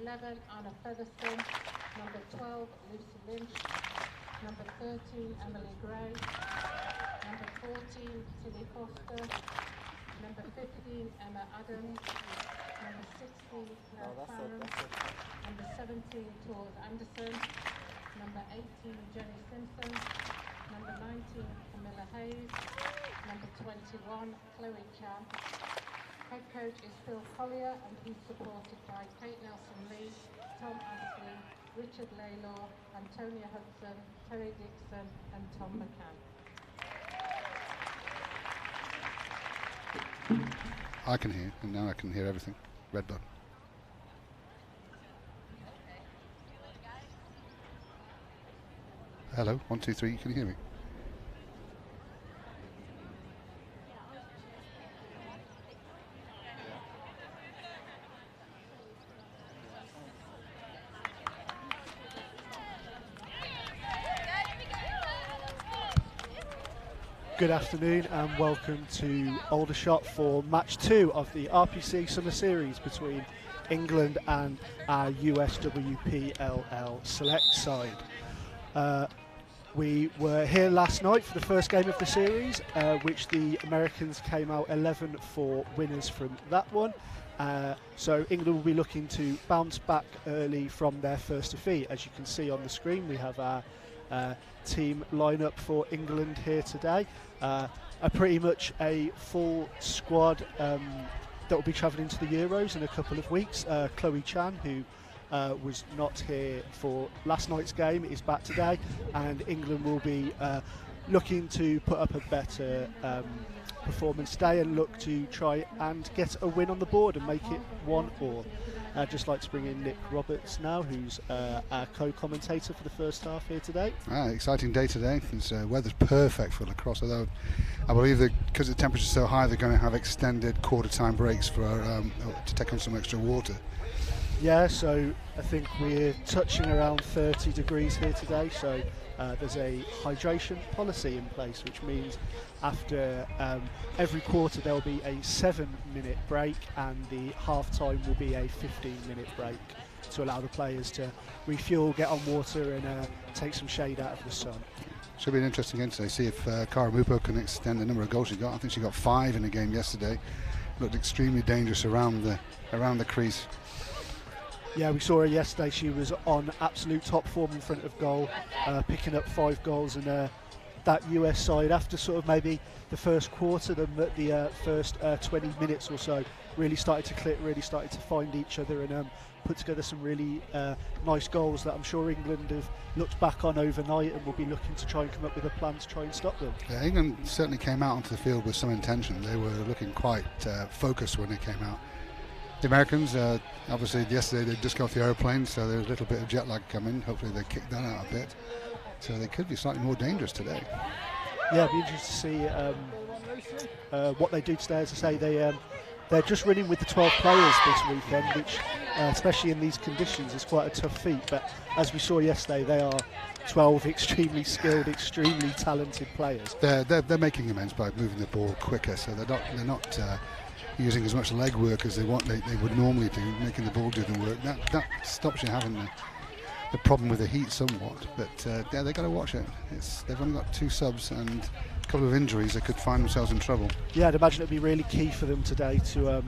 11, Anna Featherstone. Number 12, Lucy Lynch. Number 13, Emily Gray. Number 14, Tilly Foster. Number 15, Emma Adams. Number 16, Claire Farron. Number 17, Tord Anderson. Number 18, Jenny Simpson. Number 19, Camilla Hayes. Number 21, Chloe Chan. Head coach is Phil Collier, and he's supported by Kate Nelson-Lee, Tom Astley, Richard Laylor, Antonia Hudson, Terry Dixon, and Tom McCann. I can hear, and now I can hear everything. Red button. Hello, 1, 2, 3, can you hear me? Good afternoon and welcome to Aldershot for match 2 of the RPC Summer Series between England and our USWPLL select side. We were here last night for the first game of the series, which the Americans came out 11 for winners from that one. So England will be looking to bounce back early from their first defeat. As you can see on the screen, we have our team lineup for England here today. Pretty much a full squad that will be travelling to the Euros in a couple of weeks. Chloe Chan, who was not here for last night's game, is back today, and England will be looking to put up a better performance today and look to try and get a win on the board and make it 1-1. I'd just like to bring in Nick Roberts now, who's our co-commentator for the first half here today. Exciting day today. Weather's perfect for lacrosse, although I believe that because the temperature's so high, they're going to have extended quarter-time breaks for to take on some extra water. Yeah, so I think we're touching around 30 degrees here today, so there's a hydration policy in place, which means after every quarter there'll be a 7-minute break, and the half-time will be a 15-minute break to allow the players to refuel, get on water and take some shade out of the sun. Should be an interesting game today. See if Cara Mupo can extend the number of goals she got. I think she got 5 in the game yesterday. Looked extremely dangerous around the crease. Yeah, we saw her yesterday. She was on absolute top form in front of goal, picking up 5 goals, and that US side, after sort of maybe the first quarter, the first 20 minutes or so, really started to click, really started to find each other and put together some really nice goals that I'm sure England have looked back on overnight and will be looking to try and come up with a plan to try and stop them. Yeah, England certainly came out onto the field with some intention. They were looking quite focused when they came out. The Americans, obviously yesterday they just got off the aeroplane, so there was a little bit of jet lag coming. Hopefully they kicked that out a bit, so they could be slightly more dangerous today. Yeah, it'd be interesting to see what they do today. As I say, they're just running with the 12 players this weekend, which, especially in these conditions, is quite a tough feat. But as we saw yesterday, they are 12 extremely skilled, extremely talented players. They're making amends by moving the ball quicker, so they're not using as much leg work as they would normally do, making the ball do the work. That stops you having the problem with the heat somewhat, but yeah, they've got to watch it. They've only got 2 subs and a couple of injuries. They could find themselves in trouble. Yeah, I'd imagine it'd be really key for them today to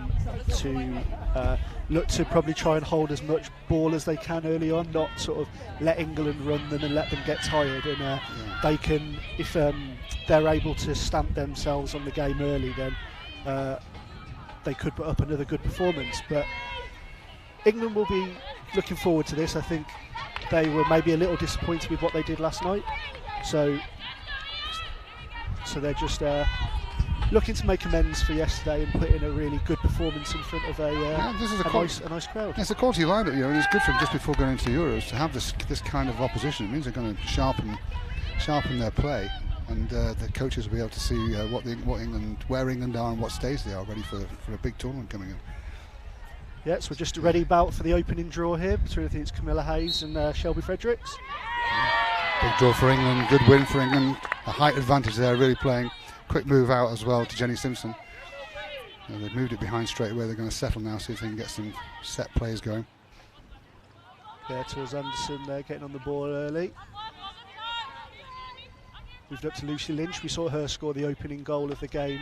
look to probably try and hold as much ball as they can early on, not sort of let England run them and let them get tired, and they can, if they're able to stamp themselves on the game early, then they could put up another good performance. But England will be looking forward to this. I think they were maybe a little disappointed with what they did last night, so they're just looking to make amends for yesterday and put in a really good performance in front of a nice crowd. It's a quality lineup, and it's good for them just before going into the Euros to have this kind of opposition. It means they're going to sharpen their play, and the coaches will be able to see where England are and what stage they are ready for a big tournament coming in. Yeah, so we're just a ready bout for the opening draw here between, I think it's Camilla Hayes and Shelby Fredericks. Big draw for England, good win for England, a height advantage there, really playing. Quick move out as well to Jenny Simpson. They've moved it behind straight away. They're going to settle now, see if they can get some set plays going. Yeah, towards Anderson there, getting on the ball early. Moved up to Lucy Lynch. We saw her score the opening goal of the game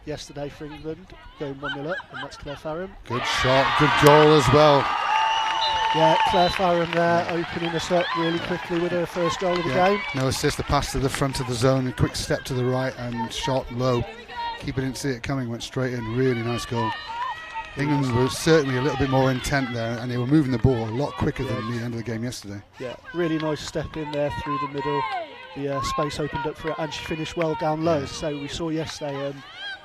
yesterday for England, going 1-0 up, and that's Claire Farron. Good shot, good goal as well. Yeah, Claire Farron there, opening us up really quickly with her first goal of the game. No assist, the pass to the front of the zone, a quick step to the right and shot low. Keeper didn't see it coming, went straight in, really nice goal. England were certainly a little bit more intent there, and they were moving the ball a lot quicker than the end of the game yesterday. Yeah, really nice step in there through the middle. The space opened up for it, and she finished well down low. So we saw yesterday,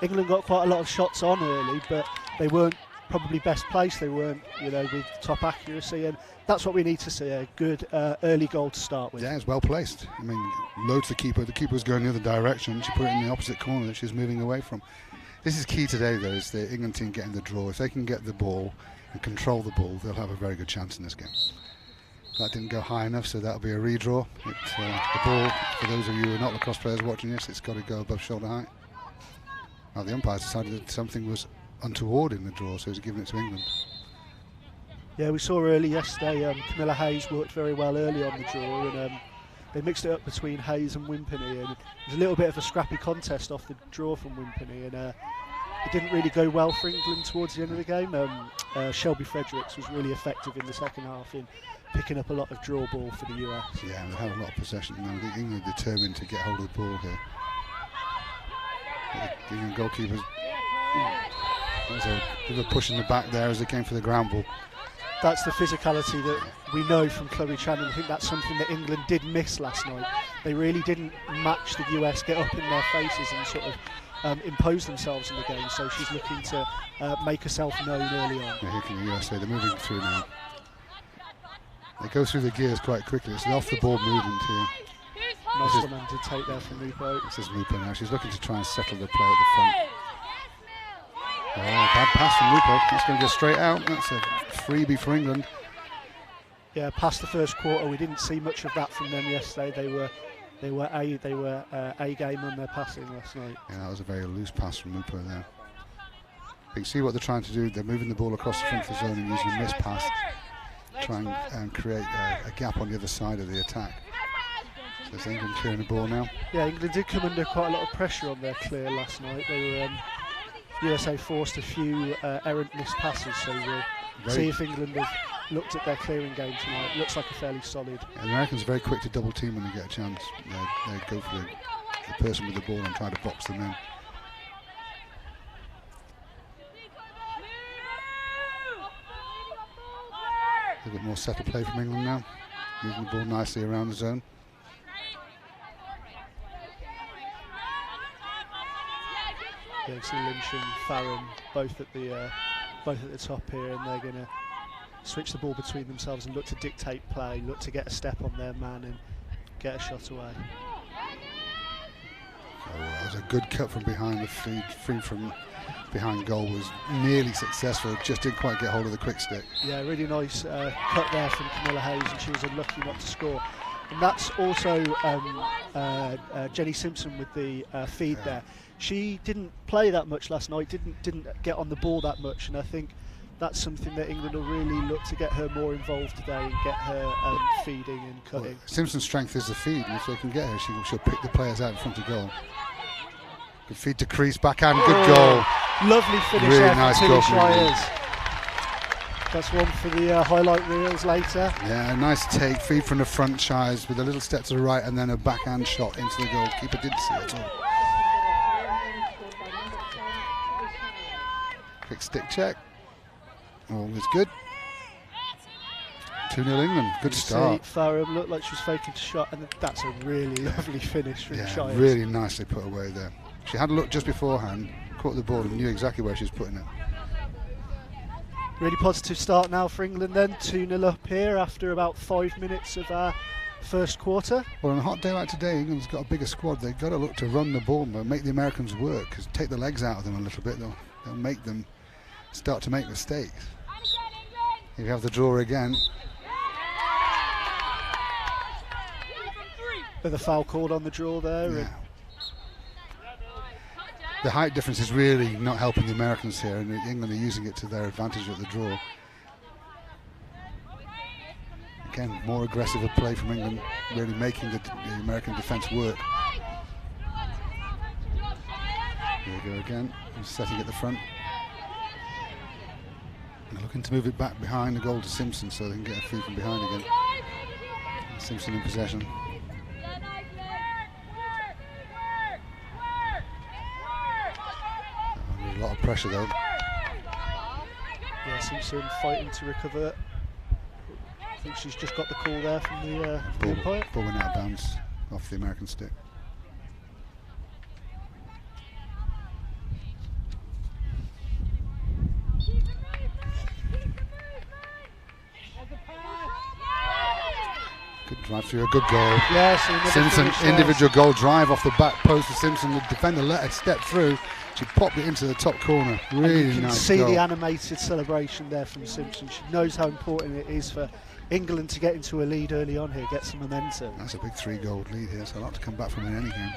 England got quite a lot of shots on early, but they weren't probably best placed. They weren't, with top accuracy, and that's what we need to see, a good early goal to start with. Yeah, it's well placed. I mean, low to the keeper. The keeper was going the other direction. She put it in the opposite corner that she's moving away from. This is key today, though, is the England team getting the draw. If they can get the ball and control the ball, they'll have a very good chance in this game. That didn't go high enough, so that'll be a redraw. The ball, for those of you who are not lacrosse players watching this, it's got to go above shoulder height. Now the umpires decided that something was untoward in the draw, so he's giving it to England. Yeah, we saw early yesterday, Camilla Hayes worked very well early on the draw, and they mixed it up between Hayes and Wimperney, and it was a little bit of a scrappy contest off the draw from Wimperney, and it didn't really go well for England towards the end of the game. Shelby Fredericks was really effective in the second half in picking up a lot of draw ball for the US. Yeah, they had a lot of possession. I think England are determined to get hold of the ball here. The England goalkeepers, there's a bit of a push in the back there as they came for the ground ball. That's the physicality that we know from Chloe Channon. I think that's something that England did miss last night. They really didn't match the US, get up in their faces and sort of impose themselves in the game. So she's looking to make herself known early on. Yeah, here can the USA, they're moving through now. They go through the gears quite quickly. It's an off-the-ball movement here. Nice one-handed take there from Mupo. This is Mupo now. She's looking to try and settle the play at the front. Oh, bad pass from Mupo. That's going to go straight out. That's a freebie for England. Yeah, past the first quarter, we didn't see much of that from them yesterday. They were a game on their passing last night. Yeah, that was a very loose pass from Mupo there. But you see what they're trying to do. They're moving the ball across the front of the zone and using a missed pass, trying and create a gap on the other side of the attack. So is England clearing the ball now? Yeah, England did come under quite a lot of pressure on their clear last night. They were USA forced a few errant missed passes, so we'll see if England have looked at their clearing game tonight. It looks like a fairly solid. Yeah, the Americans are very quick to double team when they get a chance. They go for the person with the ball and try to box them in. A bit more settled play from England now, moving the ball nicely around the zone. Yeah, see Lynch and Farron both at the top here, and they're going to switch the ball between themselves and look to dictate play, look to get a step on their man and get a shot away. Oh, that was a good cut from behind. The feed from behind goal was nearly successful, just didn't quite get hold of the quick stick. Yeah, really nice cut there from Camilla Hayes, and she was unlucky not to score. And that's also Jenny Simpson with the feed there. She didn't play that much last night, didn't get on the ball that much, and I think that's something that England will really look to get her more involved today and get her feeding and cutting. Well, Simpson's strength is the feed, and if they can get her, she'll pick the players out in front of goal. Good feed to crease, backhand, good goal. Lovely finish really there nice from goal Tilly from Shires. That's one for the highlight reels later. Yeah, a nice take, feed from the front, Shires with a little step to the right and then a backhand shot into the goal. Keeper didn't see it at all. Quick stick check. All is good. 2-0 England. Good start. Farron looked like she was faking a shot, and that's a really lovely finish from Shires. Really nicely put away there. She had a look just beforehand, caught the ball and knew exactly where she was putting it. Really positive start now for England then, 2-0 up here after about 5 minutes of our first quarter. Well, on a hot day like today, England's got a bigger squad. They've got to look to run the ball, but make the Americans work, because take the legs out of them a little bit, they'll make them start to make mistakes. Here you have the draw again. The foul called on the draw there. Yeah. The height difference is really not helping the Americans here, and England are using it to their advantage at the draw. Again, more aggressive a play from England, really making the American defence work. Here we go again, he's setting at the front. And looking to move it back behind the goal to Simpson so they can get a feed from behind again. Simpson in possession. A lot of pressure though. Yeah, Simpson fighting to recover. I think she's just got the call there from the umpire. Ball went out of bounds off the American stick. Good drive through, a good goal. Yes, Simpson, individual goal drive off the back post of Simpson. The defender let her step through. She popped it into the top corner. Really nice goal. You can see the animated celebration there from Simpson. She knows how important it is for England to get into a lead early on here, get some momentum. That's a big 3-goal lead here, so a lot to come back from in any game.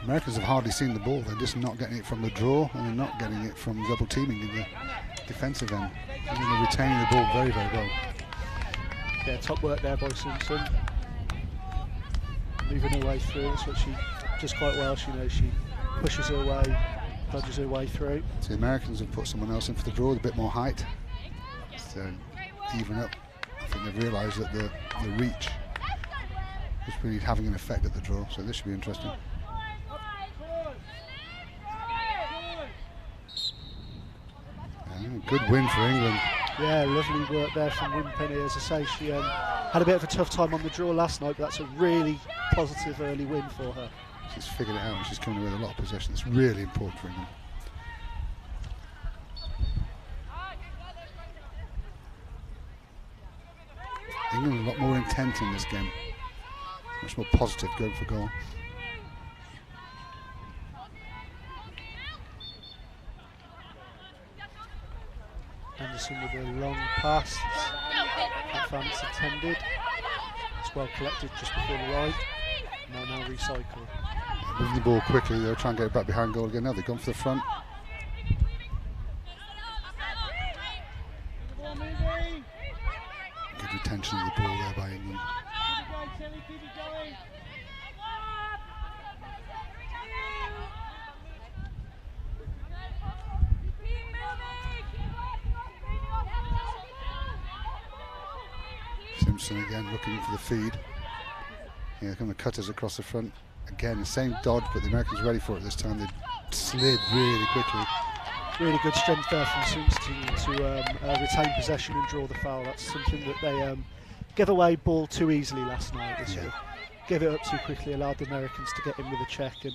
Americans have hardly seen the ball. They're just not getting it from the draw, and they're not getting it from double teaming in the defensive end. And they're retaining the ball very, very well. Yeah, top work there by Simpson. Moving her way through, that's what she does quite well. She knows she pushes her way, dodges her way through. So the Americans have put someone else in for the draw with a bit more height. So even up, I think they've realised that the reach is really having an effect at the draw, so this should be interesting. Good win for England. Yeah, lovely work there from Winpenny. As I say, she had a bit of a tough time on the draw last night, but that's a really positive early win for her. She's figured it out and she's coming with a lot of possession. It's really important for England. England a lot more intent in this game. Much more positive, going for goal. Anderson with a long pass. Advance intended. It's well collected just before the line. Now recycle. Moving the ball quickly, they'll try and get it back behind goal again. Now they've gone for the front. Good retention of the ball there by England. Simpson again looking for the feed. Here come the cutters across the front. Again, the same dodge, but the Americans ready for it this time. They slid really quickly. Really good strength there from Simpson to retain possession and draw the foul. That's something that they gave away ball too easily last night. They sort of gave it up too quickly, allowed the Americans to get in with a check, and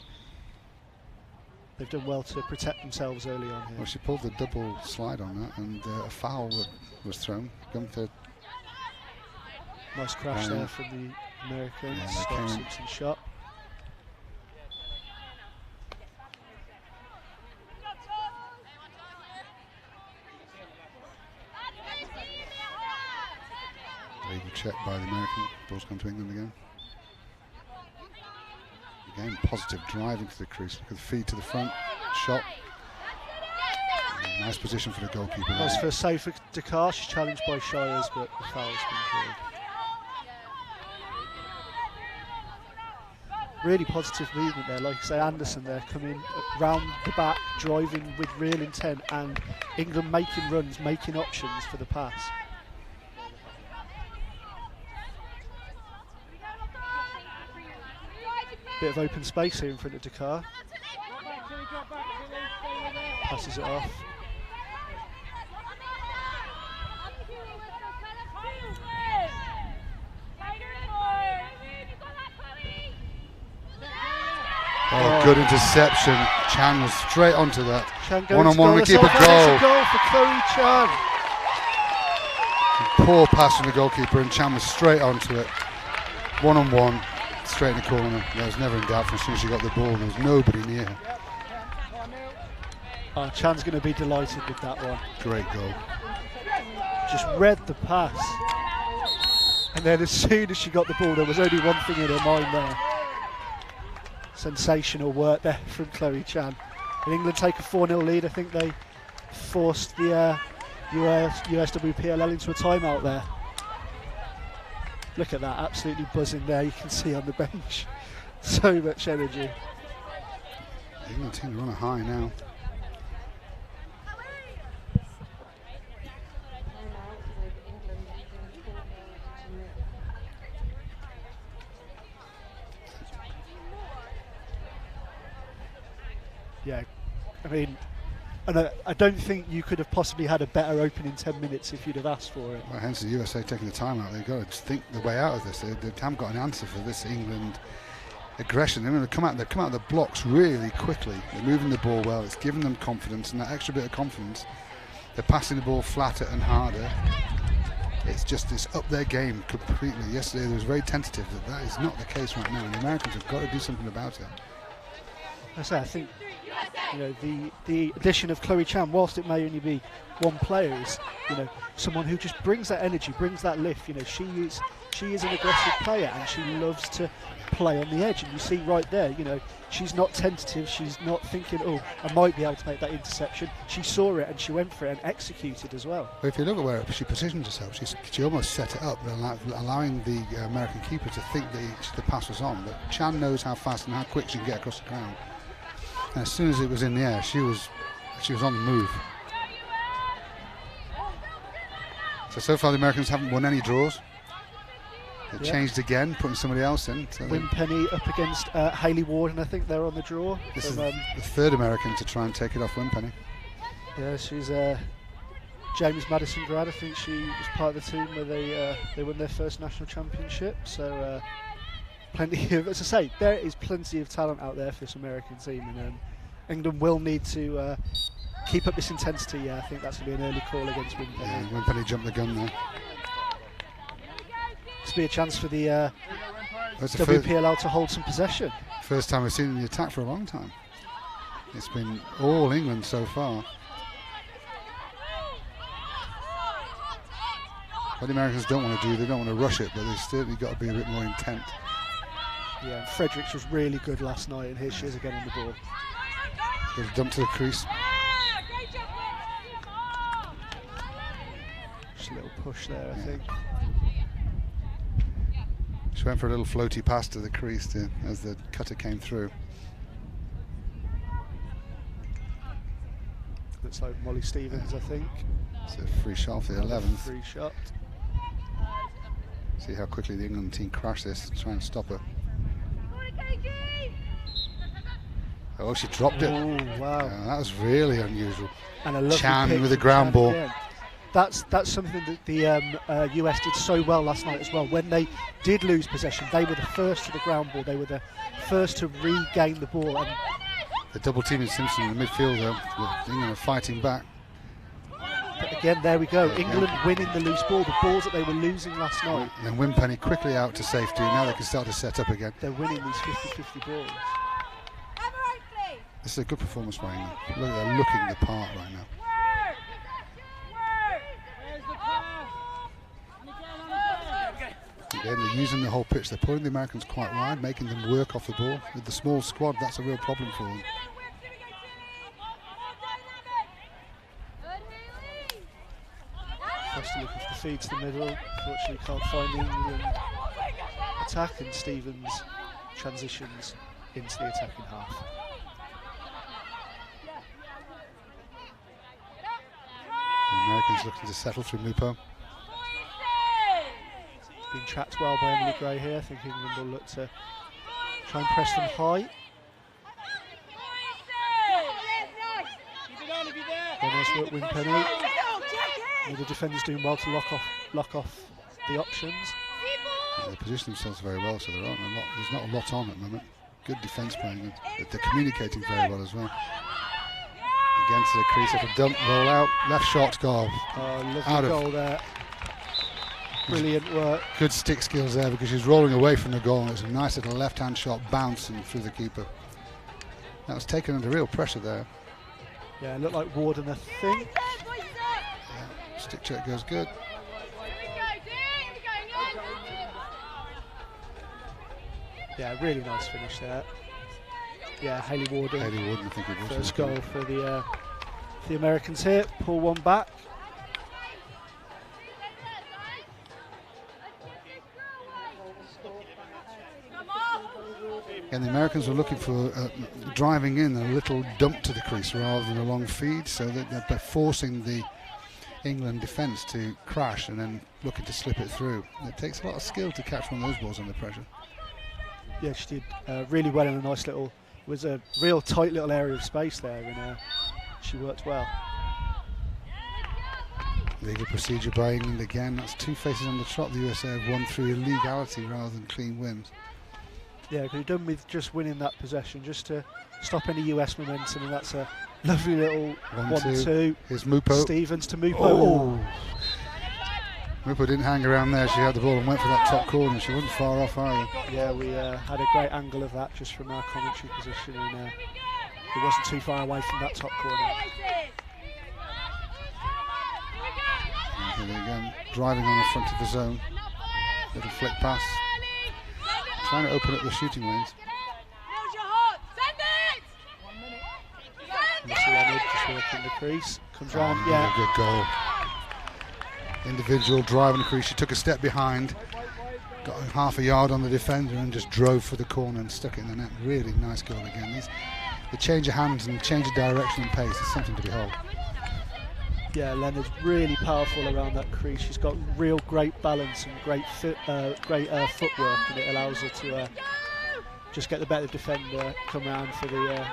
they've done well to protect themselves early on here. Well, she pulled the double slide on that, and a foul was thrown. Nice crash there from the Americans. Yeah, Simpson's shot. Very good check by the American. Ball's gone to England again. Again, positive driving to the crease. Look at the feed to the front. Shot. Nice position for the goalkeeper. Nice for a save for Dakar. She's challenged by Shires, but the foul's been called. Really positive movement there, like I say, Anderson there coming round the back, driving with real intent, and England making runs, making options for the pass. Bit of open space here in front of Dakar. Passes it off. Oh, good interception. Chan was straight onto that. One-on-one with the keeper. Goal for Chloe Chan. Poor pass from the goalkeeper, and Chan was straight onto it. One-on-one, straight in the corner. There was never in doubt from as soon as she got the ball. There was nobody near her. Oh, Chan's going to be delighted with that one. Great goal. Just read the pass. And then as soon as she got the ball, there was only one thing in her mind there. Sensational work there from Chloe Chan. And England take a 4-0 lead. I think they forced the USWPLL into a timeout there. Look at that, absolutely buzzing there. You can see on the bench, so much energy. The England team are on a high now. Timeout with England leading 4-0 intermission. Yeah, I mean, and I don't think you could have possibly had a better opening 10 minutes if you'd have asked for it. Well, hence the USA taking the timeout. They've got to think the way out of this. They haven't got an answer for this England aggression. They're going to come out of the blocks really quickly. They're moving the ball well. It's giving them confidence, and that extra bit of confidence, they're passing the ball flatter and harder. It's up their game completely. Yesterday they was very tentative. That is not the case right now, and the Americans have got to do something about it. I think the addition of Chloe Chan, whilst it may only be one player, is someone who just brings that energy, brings that lift. She is an aggressive player, and she loves to play on the edge. And you see right there, she's not tentative. She's not thinking, oh, I might be able to make that interception. She saw it and she went for it and executed as well. But if you look at where she positioned herself, she almost set it up, allowing the American keeper to think that the pass was on. But Chan knows how fast and how quick she can get across the ground. And as soon as it was in the air, she was on the move. So far the Americans haven't won any draws. They've changed again, putting somebody else in. So Winpenny up against Hayley Ward, and I think they're on the draw. This is the third American to try and take it off Winpenny. Yeah, she's James Madison grad. I think she was part of the team where they won their first national championship. So plenty of, as I say, there is plenty of talent out there for this American team, and England will need to keep up this intensity. Yeah, I think that's going to be an early call against Winpenny. Yeah, Winpenny jumped the gun there. This will be a chance for the WPLL to hold some possession. First time we've seen the attack for a long time. It's been all England so far. What the Americans don't want to do, they don't want to rush it, but they've certainly got to be a bit more intent. Yeah, Fredericks was really good last night, and here she is again on the ball. They've dumped to the crease. Just a little push there, I think. She went for a little floaty pass to the crease as the cutter came through. Looks like Molly Stevens, I think. It's a free shot for the 11th. Free shot. See how quickly the England team crash this, try and stop her. Oh, she dropped it. Oh, wow. That was really unusual. And a lovely Chan pick with a from ground Chan ball. again. That's something that the US did so well last night as well. When they did lose possession, they were the first to the ground ball. They were the first to regain the ball. And the double teaming Simpson in the midfield, though. England are fighting back. but again, there we go. England winning the loose ball, the balls that they were losing last night. And Winpenny quickly out to safety. Now they can start to set up again. They're winning these 50-50 balls. This is a good performance by England. Look, they're looking the part right now. Again, they're using the whole pitch. They're pulling the Americans quite wide, making them work off the ball. With the small squad, that's a real problem for them. First looking for the feed to the middle. Unfortunately, can't find the England attack, and Stevens transitions into the attacking half. The Americans looking to settle through Mupo. Being trapped well by Emily Gray here. I think England will look to try and press them high. Very nice work, Winpenny. And the defenders doing well to lock off the options. They position themselves very well, so there's not a lot on at the moment. Good defence playing, but they're communicating very well as well. Again to the crease, at a dump, roll out, left shot, goal. Lovely goal there. Brilliant work. Good stick skills there because she's rolling away from the goal. It's a nice little left-hand shot bouncing through the keeper. That was taken under real pressure there. Yeah, it looked like Warden, I think. Yeah, stick check goes good. Yeah, really nice finish there. Yeah, Hayley Warden. Hayley Warden, I think it was. First goal for the Americans here. Pull one back. And the Americans were looking for driving in a little dump to the crease rather than a long feed, so that they're forcing the England defence to crash and then looking to slip it through. It takes a lot of skill to catch one of those balls under pressure. Yeah, she did really well in a nice little, it was a real tight little area of space there, and she worked well. Legal procedure by England again. That's 2 faces on the trot. The USA have won through illegality rather than clean wins. Yeah, could have done with just winning that possession just to stop any US momentum, and that's a lovely little 1-2. Here's Mupo. Stevens to Mupo. Oh. Mupo didn't hang around there. She had the ball and went for that top corner. She wasn't far off either. Yeah, we had a great angle of that just from our commentary position, and it wasn't too far away from that top corner. And here they go, driving on the front of the zone. Little flick pass. Trying to open up the shooting lanes. Mr. Leonard just working the crease. Comes round, yeah. Good goal. Individual drive in the crease. She took a step behind, got half a yard on the defender and just drove for the corner and stuck it in the net. Really nice goal again. The change of hands and change of direction and pace is something to behold. Yeah, Leonard's really powerful around that crease. She's got real great balance and great footwork, and it allows her to just get the better defender, come around for the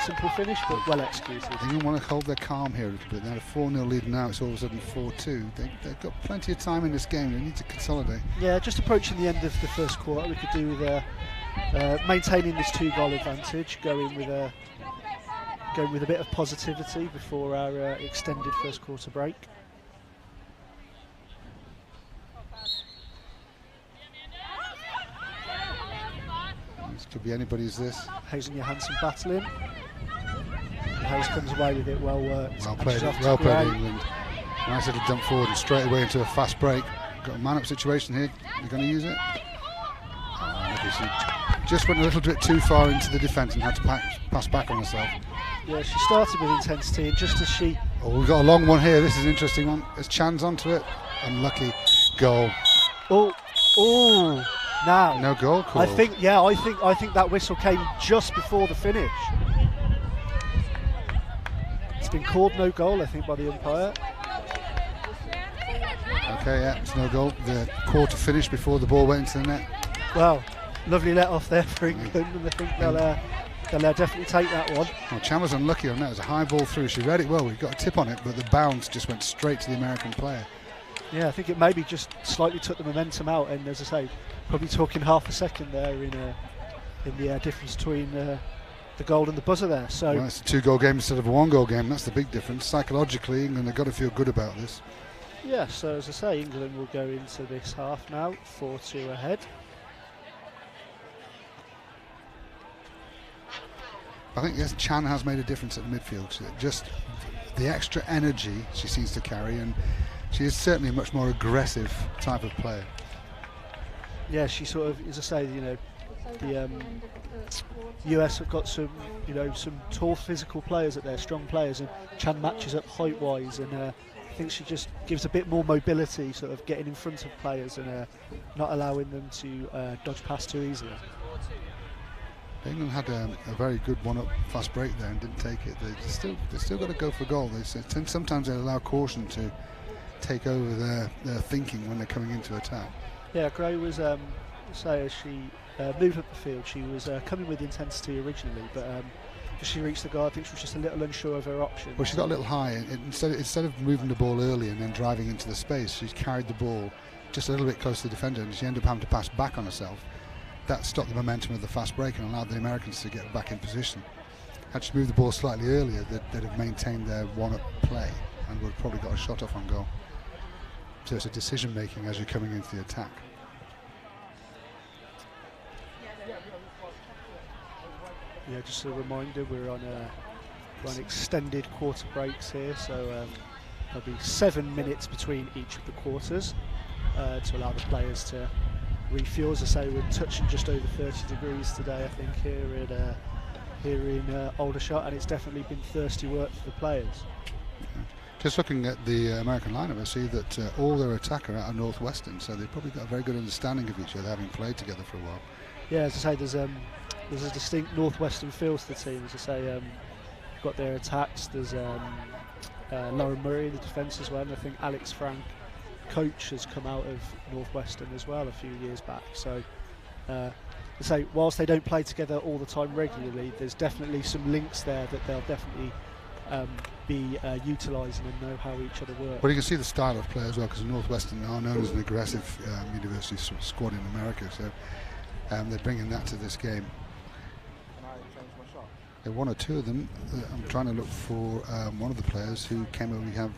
simple finish, but well executed. England want to hold their calm here a little bit. They had a 4-0 lead, now it's all of a sudden 4-2. They've got plenty of time in this game. They need to consolidate. Yeah, just approaching the end of the first quarter, we could do with maintaining this 2-goal advantage, going with a bit of positivity before our extended first quarter break. This could be anybody's this. Hayes and Johansson battling. Hayes comes away with it, well worked. Well played England. Nice little dump forward and straight away into a fast break. Got a man-up situation here. You're going to use it? She just went a little bit too far into the defence and had to pass back on herself. Yeah, she started with intensity, and just as she... Oh, we've got a long one here. This is an interesting one. As Chan's onto it. Unlucky goal. Oh, now. No goal call. I think that whistle came just before the finish. It's been called no goal, I think, by the umpire. Okay, yeah, it's no goal. The quarter finished before the ball went into the net. Well, lovely let off there for England, and I think they'll definitely take that one. Well, Chan was unlucky on that. It was a high ball through. She read it well. We got a tip on it, but the bounce just went straight to the American player. Yeah, I think it maybe just slightly took the momentum out, and as I say, probably talking half a second there in the difference between the goal and the buzzer there. So well, it's a 2-goal game instead of a 1-goal game. That's the big difference. Psychologically, England have got to feel good about this. Yeah, so as I say, England will go into this half now 4-2 ahead. I think yes, Chan has made a difference at the midfield. Just the extra energy she seems to carry, and she is certainly a much more aggressive type of player. Yeah, she sort of, as I say, the US have got some tall physical players at there, strong players, and Chan matches up height-wise, and I think she just gives a bit more mobility, sort of getting in front of players and not allowing them to dodge past too easily. England had a very good one-up fast break there and didn't take it. They still got to go for goal. Sometimes they allow caution to take over their thinking when they're coming into attack. Yeah, Gray was, as she moved up the field, she was coming with intensity originally, but as she reached the goal, I think she was just a little unsure of her options. Well, she got a little high. Instead of moving the ball early and then driving into the space, she carried the ball just a little bit close to the defender, and she ended up having to pass back on herself. That stopped the momentum of the fast break and allowed the Americans to get back in position. Had she moved the ball slightly earlier, they'd have maintained their one-up play and would have probably got a shot off on goal. So it's a decision making as you're coming into the attack. Yeah, just a reminder, we're on extended quarter breaks here, so there'll be 7 minutes between each of the quarters to allow the players to refuel. As I say, we're touching just over 30 degrees today, I think, here in Aldershot, and it's definitely been thirsty work for the players. Yeah. Just looking at the American lineup, I see that all their attack are out of Northwestern, so they've probably got a very good understanding of each other, having played together for a while. Yeah, as I say, there's there's a distinct northwestern feel to the team. As I say, you've got their attacks. There's Lauren Murray in the defence as well, and I think Alex Frank, coach, has come out of Northwestern as well a few years back. So, say, whilst they don't play together all the time regularly, there's definitely some links there that they'll definitely be utilising and know how each other work. Well, you can see the style of play as well, because Northwestern are known as an aggressive university squad in America, so they're bringing that to this game. One or two of them, I'm trying to look for one of the players who came over. We have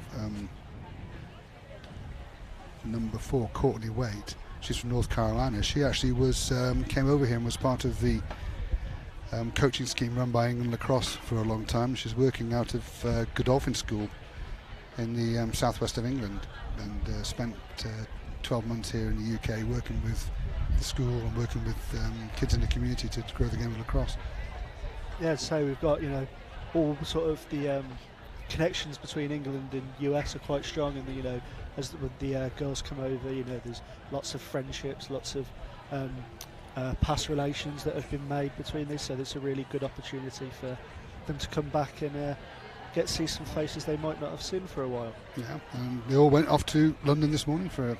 number 4, Courtney Waite. She's from North Carolina. She actually came over here and was part of the coaching scheme run by England Lacrosse for a long time. She's working out of Godolphin School in the southwest of England, and spent 12 months here in the UK working with the school and working with kids in the community to grow the game of lacrosse. Yeah, so we've got, all sort of the connections between England and US are quite strong, and as the girls come over, there's lots of friendships, lots of past relations that have been made between these, so it's a really good opportunity for them to come back and get to see some faces they might not have seen for a while. Yeah, they all went off to London this morning for a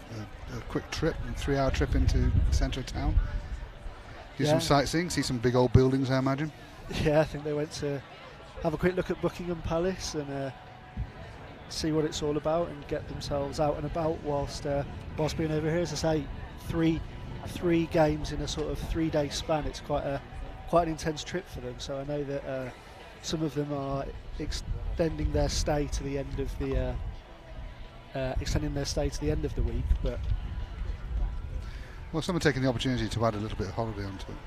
quick trip, a 3-hour trip into the centre of town. Do some sightseeing, see some big old buildings, I imagine. Yeah, I think they went to have a quick look at Buckingham Palace and see what it's all about, and get themselves out and about whilst being over here. As I say, three games in a sort of 3-day span. It's quite an intense trip for them. So I know that some of them are extending their stay to the end of the week. But some are taking the opportunity to add a little bit of holiday onto it.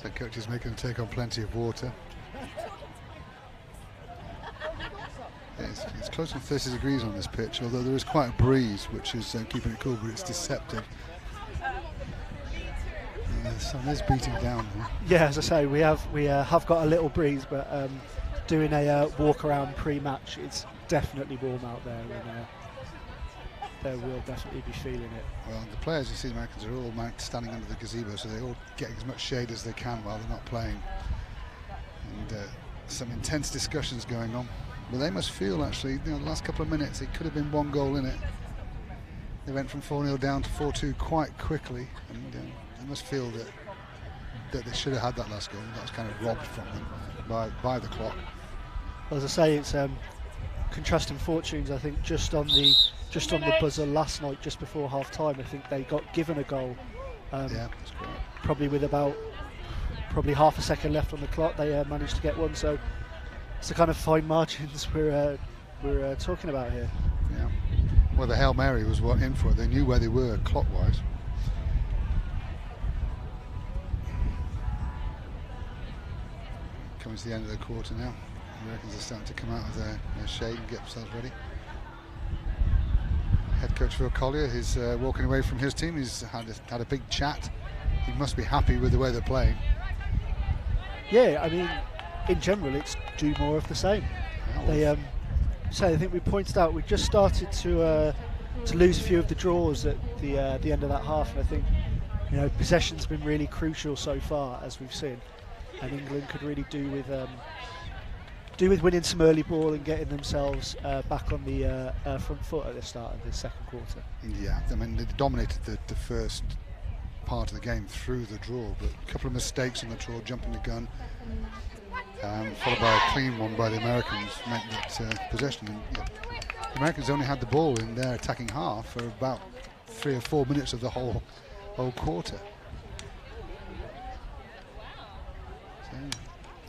So coach is making them take on plenty of water. It's close to 30 degrees on this pitch, although there is quite a breeze, which is keeping it cool, but it's deceptive. The sun is beating down here. Yeah, as I say, we have got a little breeze, but doing a walk around pre-match, it's definitely warm out there, and they will definitely be feeling it. Well, the players, you see, the Americans are all standing under the gazebo, so they all get as much shade as they can while they're not playing. And some intense discussions going on. But they must feel, actually, the last couple of minutes, it could have been 1 goal in it. They went from 4-0 down to 4-2 quite quickly, and they must feel that they should have had that last goal. That was kind of robbed from them by the clock. Well, as I say, it's contrasting fortunes. I think just on the buzzer last night, just before half time, I think they got given a goal. Yeah, that's correct. Probably with about half a second left on the clock, they managed to get one. So it's the kind of fine margins we're talking about here. Yeah. Well, the Hail Mary was in for it. They knew where they were clockwise. Coming to the end of the quarter now. The Americans are starting to come out of their shade and get themselves ready. Head coach Phil Collier is walking away from his team. He's had a big chat. He must be happy with the way they're playing. Yeah, I mean, in general, it's do more of the same. They I think we pointed out we just started to lose a few of the draws at the end of that half, and I think possession's been really crucial so far, as we've seen, and England could really do with winning some early ball and getting themselves back on the front foot at the start of the second quarter. Yeah, I mean, they dominated the first part of the game through the draw, but a couple of mistakes on the draw, jumping the gun, followed by a clean one by the Americans, meant that possession. And, the Americans only had the ball in their attacking half for about 3 or 4 minutes of the whole quarter. So,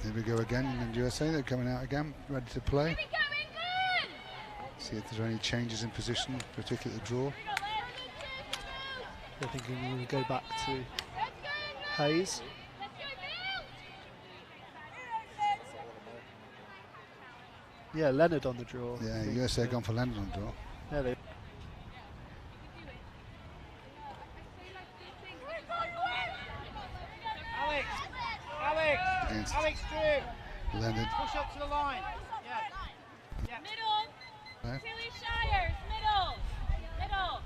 here we go again in the U.S.A. They're coming out again, ready to play. See if there are any changes in position, particularly at the draw. I think we will go back to Hayes. Yeah, Leonard on the draw. Yeah, USA gone for Leonard on the draw. Yeah, they. Alex, Leonard. push up to the line. Yeah. Yeah. Middle. There. Tilly Shires. Middle. Middle.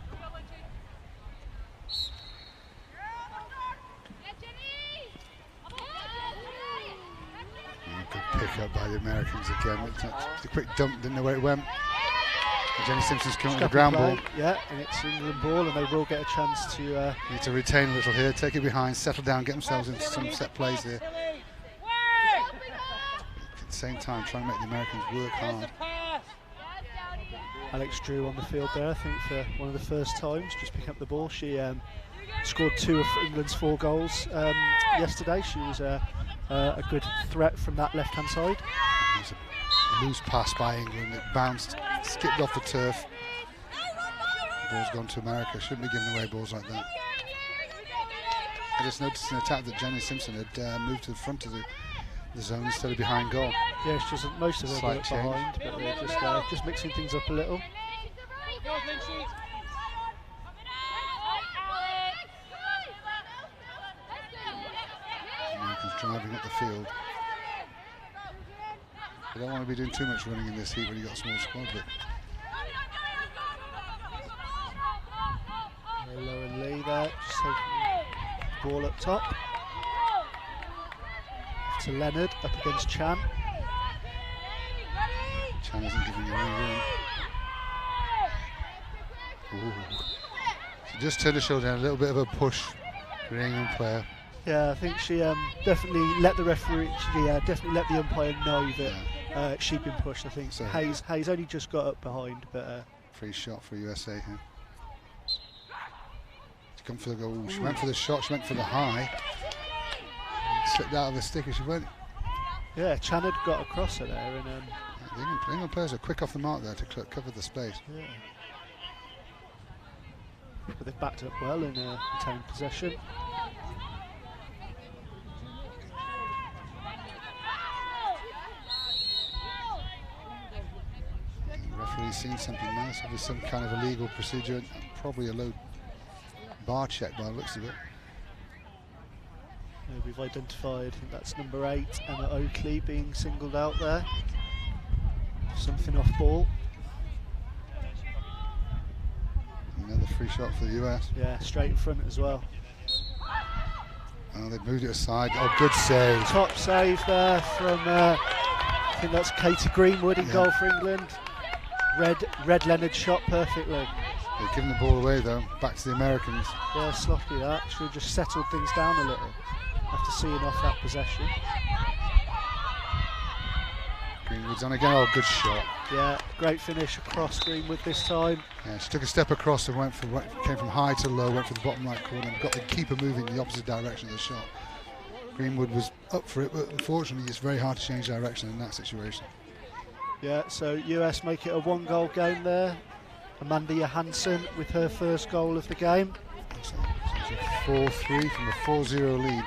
Good pick up by the Americans again. It's a quick dump, didn't know where it went. And Jenny Simpson's coming with the ground ball. Yeah, and it's England ball, and they will get a chance to. Need to retain a little here, take it behind, settle down, get themselves into some set plays here. At the same time, trying to make the Americans work hard. Alex Drew on the field there, I think, for one of the first times, just picking up the ball. She scored 2 of England's 4 goals yesterday. She was a good threat from that left-hand side. There's a loose pass by England. It bounced, skipped off the turf. The ball's gone to America. Shouldn't be giving away balls like that. I just noticed an attack that Jenny Simpson had moved to the front of the zone instead of behind goal. Yeah, she doesn't most of her Slight work change. behind, but they're just mixing things up a little. Americans driving up the field. They don't want to be doing too much running in this heat when you've got a small squad, but Lauren Lee there, just taking the ball up top. To Leonard, up against Chan. Chan isn't giving you any room. Ooh. She just turned her shoulder down, a little bit of a push for the England player. Yeah, I think she definitely let the referee, definitely let the umpire know that she'd been pushed. I think So Hayes only just got up behind, but free shot for USA here. She come for the goal. She went for the shot. She went for the high. Slipped out of the stick as she went. yeah, Chan had got across her there, and The England players are quick off the mark there to cover the space. yeah. But they've backed up well and retained possession. The referee's seen something now, so there's some kind of illegal procedure, and probably a low bar check by the looks of it. We've identified, I think that's number 8, Emma Oakley, being singled out there. Something off ball. Another free shot for the US. Yeah, straight in front as well. Oh, they've moved it aside. Oh, good save. Top save there from, I think that's Katie Greenwood in goal for England. Red Leonard shot perfectly. They've given the ball away though, back to the Americans. Yeah, sloppy that. Should have just settled things down a little after seeing off that possession. Greenwood's on again. Oh, good shot. Yeah, great finish across Greenwood this time. Yeah, she took a step across and came from high to low, went for the bottom right corner and got the keeper moving in the opposite direction of the shot. Greenwood was up for it, but unfortunately it's very hard to change direction in that situation. Yeah, so US make it a 1-goal game there. Amanda Johansson with her first goal of the game. So it's a 4-3 from a 4-0 lead.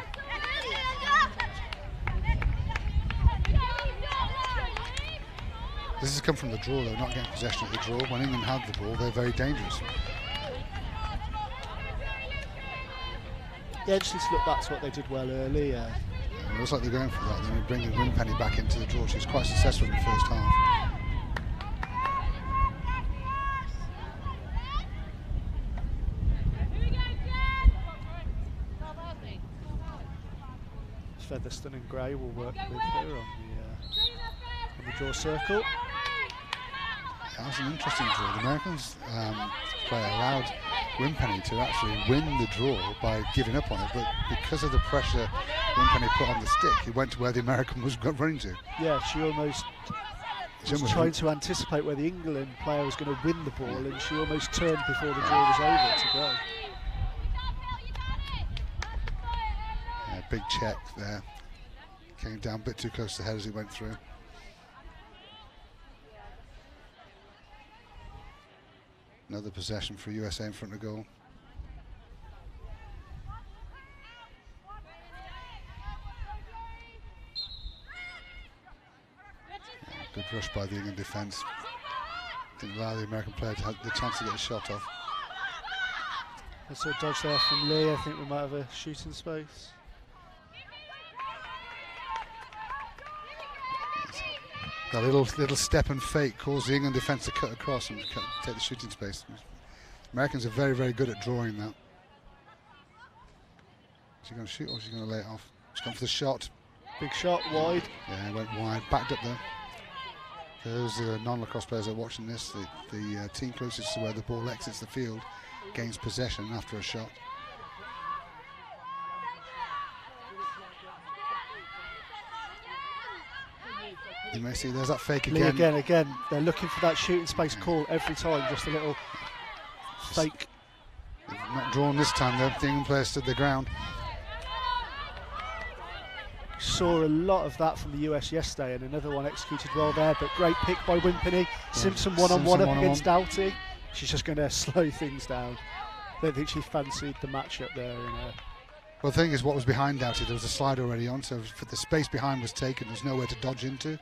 This has come from the draw though, not getting possession of the draw. When England had the ball, they're very dangerous. Yeah, just need to look back to what they did well early. It looks like they're going for that. They're bringing Winpenny back into the draw. She was quite successful in the first half. Featherstone and Gray will work with her on the draw circle. That was an interesting draw. The Americans player allowed Winpenny to actually win the draw by giving up on it, but because of the pressure Winpenny put on the stick, he went to where the American was running to. Yeah, she almost was trying to anticipate where the England player was going to win the ball, and she almost turned before the draw was over to go. Big check there. Came down a bit too close to the head as he went through. Another possession for USA in front of goal. Good rush by the England defence. Didn't allow the American player to have the chance to get a shot off. That's a dodge there from Lee. I think we might have a shooting space. That little step and fake caused the England defence to cut across and take the shooting space. Americans are very, very good at drawing that. Is she going to shoot or is she going to lay it off? She's gone for the shot. Big shot, wide. Yeah, it went wide, backed up there. For those non-lacrosse players that are watching this, the team closest to where the ball exits the field gains possession after a shot. You may see there's that fake again. Again. They're looking for that shooting space call every time, just a little fake. They've not drawn this time though, the England player stood their ground. Saw a lot of that from the US yesterday, and another one executed well there, but great pick by Wimpeny. Simpson one-on-one up against Doughty. She's just going to slow things down. I don't think she fancied the matchup there. Well, the thing is, what was behind Doughty, there was a slide already on, so the space behind was taken, there's nowhere to dodge into.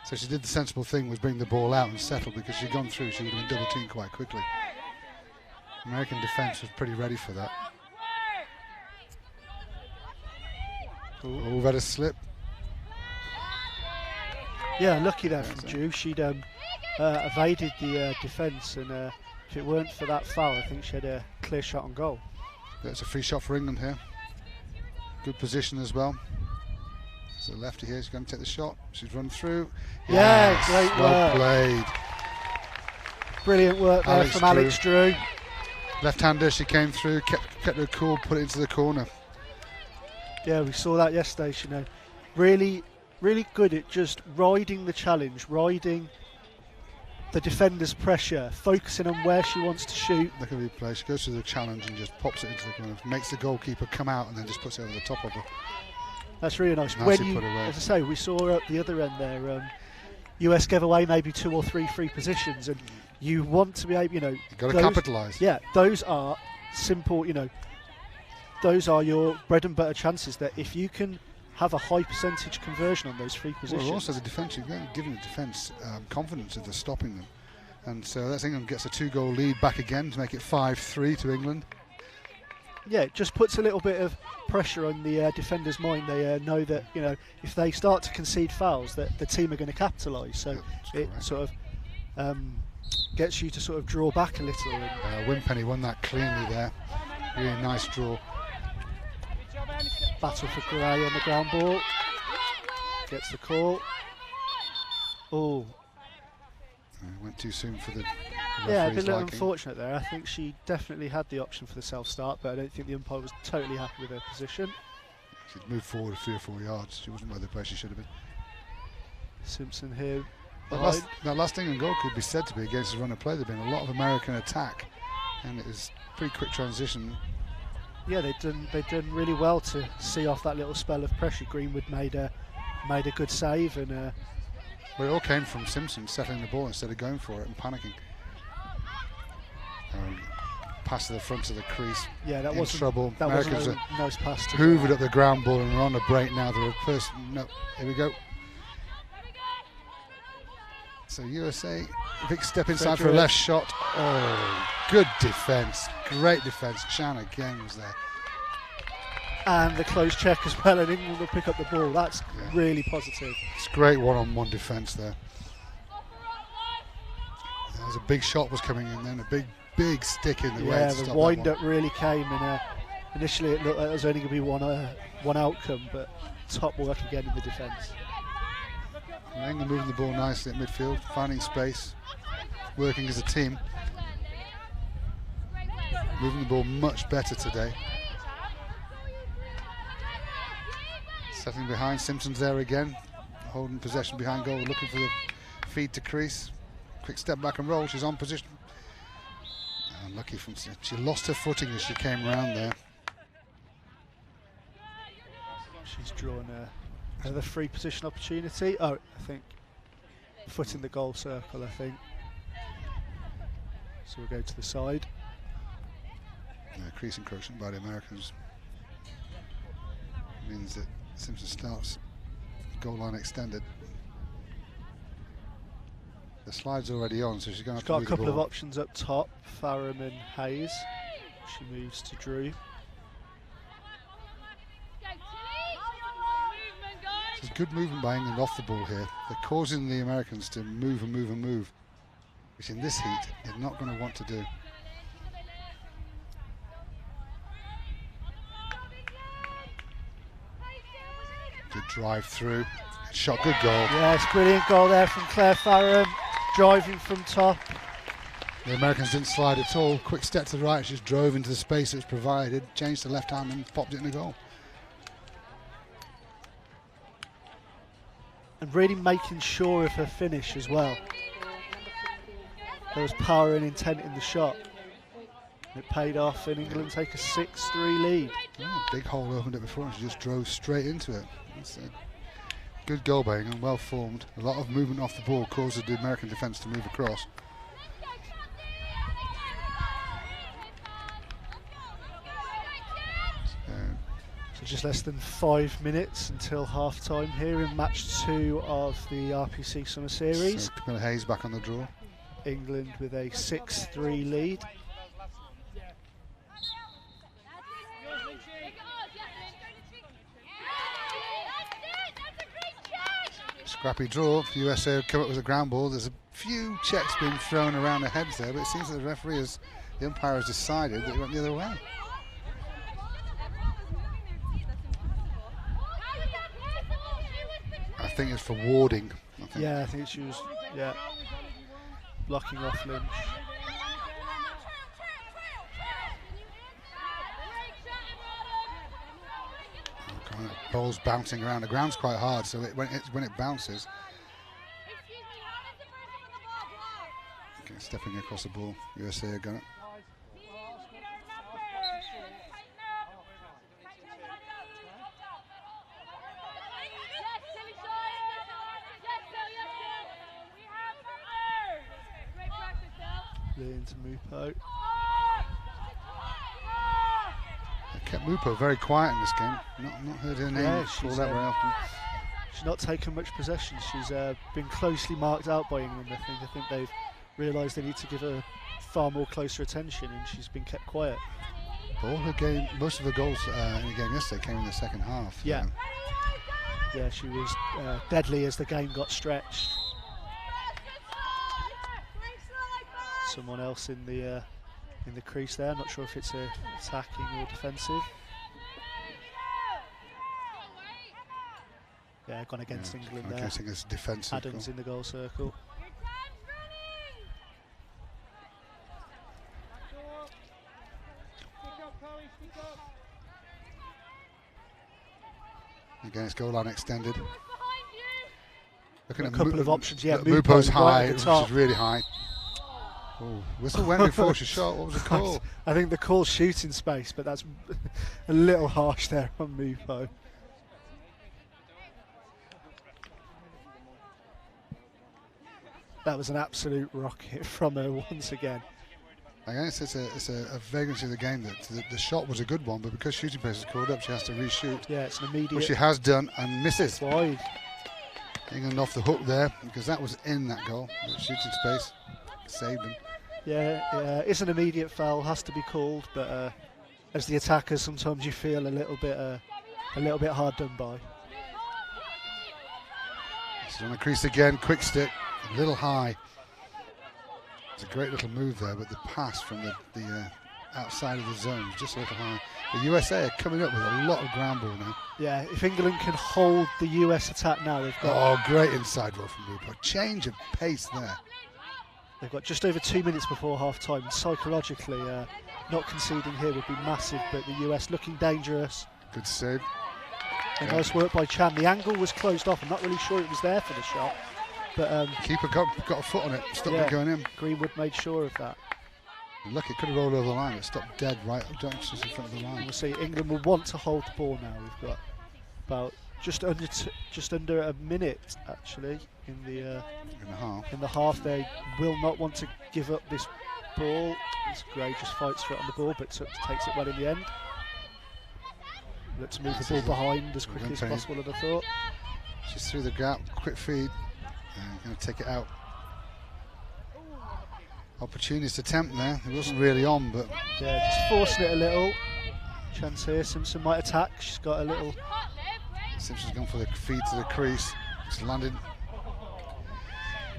So she did the sensible thing, was bring the ball out and settle, because she'd gone through, she would have been double teamed quite quickly. American defence was pretty ready for that. Oh, we've had a slip. Yeah, lucky there from Drew. She'd evaded the defence, and if it weren't for that foul, I think she had a clear shot on goal. That's a free shot for England here. Good position as well. So the lefty here, she's going to take the shot. She's run through. Yeah, yes, great well work. played. Brilliant work there from Alex Drew. Left-hander, she came through, kept her cool, put it into the corner. Yeah, we saw that yesterday. You know, really good at just riding the challenge, riding the defender's pressure, focusing on where she wants to shoot. Look at the play. She goes through the challenge and just pops it into the corner, makes the goalkeeper come out and then just puts it over the top of her. That's really nice. Nicely put away. As I say, we saw at the other end there, US gave away maybe 2 or 3 free positions, and you want to be able, You've got to capitalise. Yeah, those are simple, those are your bread and butter chances, that if you can have a high percentage conversion on those free positions. Well, also the defence, you're giving the defence confidence of stopping them. And so that's England gets a 2-goal lead back again to make it 5-3 to England. Yeah, it just puts a little bit of pressure on the defender's mind. They know that, if they start to concede fouls, that the team are going to capitalise. So it sort of gets you to sort of draw back a little. Wimpeny won that cleanly there. Really nice draw. Battle for Gray on the ground ball. Gets the call. Oh. Went too soon for the Yeah, a bit little unfortunate there. I think she definitely had the option for the self-start, but I don't think the umpire was totally happy with her position. She'd moved forward 3 or 4 yards. She wasn't where the place she should have been. Simpson here. That last England goal could be said to be against the run of play. There'd been a lot of American attack, and it was pretty quick transition. Yeah, they'd done really well to see off that little spell of pressure. Greenwood made a good save, and well, it all came from Simpson settling the ball instead of going for it and panicking. Pass to the front of the crease. Yeah, that wasn't trouble. That Americans wasn't a nice pass. Hoovered up the ground ball and we're on a break now. No, here we go. So USA, a big step inside for a left shot. Oh, good defence, great defence. Chan again was there. And the close check as well, and England will pick up the ball. That's really positive. It's great one-on-one defence there. There's a big shot was coming in then, a big stick in the way. Yeah, the wind-up really came, and initially it looked like there was only going to be one outcome, but top work again in the defence. England moving the ball nicely at midfield, finding space, working as a team. Moving the ball much better today. Settling behind, Simpson's there again, holding possession behind goal, looking for the feed to crease. Quick step back and roll, she's on position. Unlucky from she lost her footing as she came around there. She's drawn another free position opportunity. Oh, I think foot in the goal circle, I think. So we'll go to the side. Crease encroachment by the Americans means that Simpson starts goal line extended. The slide's already on, so she's going to have to move the ball. Got a couple of options up top, Farham and Hayes. She moves to Drew. There's good movement by England off the ball here. They're causing the Americans to move and move and move, which in this heat they're not going to want to do. Good drive through. Shot, good goal. Yes, brilliant goal there from Claire Farron, driving from top. The Americans didn't slide at all. Quick step to the right, just drove into the space that was provided, changed to left hand and popped it in the goal. And really making sure of her finish as well. There was power and intent in the shot. It paid off and England take a 6-3 lead. Oh, big hole opened up before and she just drove straight into it. That's a good goal by England, well formed. A lot of movement off the ball caused the American defence to move across. So just less than 5 minutes until half time here in match 2 of the RPC Summer Series. So Camilla Hayes back on the draw. England with a 6-3 lead. Scrappy draw. U.S.A. come up with a ground ball. There's a few checks being thrown around their heads there, but it seems that the referee the umpire has decided that it went the other way. I think it's for warding. Yeah, I think she was blocking off Lynch. Ball's bouncing around. The ground's quite hard, so when it bounces. Okay, stepping across the ball. USA have got it. Into Mupo. They kept Mupo very quiet in this game. Not heard her name called out very often. She's not taken much possession. She's been closely marked out by England. I think they've realised they need to give her far more closer attention, and she's been kept quiet. All her game, most of her goals in the game yesterday came in the second half. Yeah. Yeah, she was deadly as the game got stretched. Someone else in the crease there. Not sure if it's attacking or defensive. Yeah, gone against England there. I'm guessing it's defensive. Adams in the goal circle. Again, it's goal line extended. Looking a at couple of options. Yeah, Mupo's high, right which is really high. Oh, whistle went before she shot. What was the call? I think the call's shooting space, but that's a little harsh there on Mupo. That was an absolute rocket from her once again. I guess it's a vagrancy of the game that the shot was a good one, but because shooting pace is called up, she has to reshoot. Yeah, it's an immediate. Which she has done and misses. Wide. England off the hook there because that was in that goal. The shooting space saved them. Yeah, it's an immediate foul, has to be called, but as the attacker, sometimes you feel a little bit hard done by. She's on the crease again, quick stick, a little high. It's a great little move there, but the pass from the outside of the zone is just a little high. The USA are coming up with a lot of ground ball now. Yeah, if England can hold the US attack now, they've got... Oh, great inside roll from Mupo. Change of pace there. They've got just over 2 minutes before half-time. Psychologically, not conceding here would be massive, but the US looking dangerous. Good save. And nice work by Chan. The angle was closed off. I'm not really sure it was there for the shot. But keeper got a foot on it, stopped it going in. Greenwood made sure of that. Look, it could have rolled over the line. It stopped dead right just in front of the line. We'll see. England will want to hold the ball now. We've got about just under a minute actually in the half. They will not want to give up this ball. Gray just fights for it on the ball, but takes it well in the end. Look to move the ball behind as quickly as possible, I'd have thought. She's through the gap, quick feed, and going to take it out. Opportunist attempt there. It wasn't really on, but yeah, just forcing it a little. Chance here. Simpson might attack. She's got a little Simpson's gone for the feed to the crease. It's landed.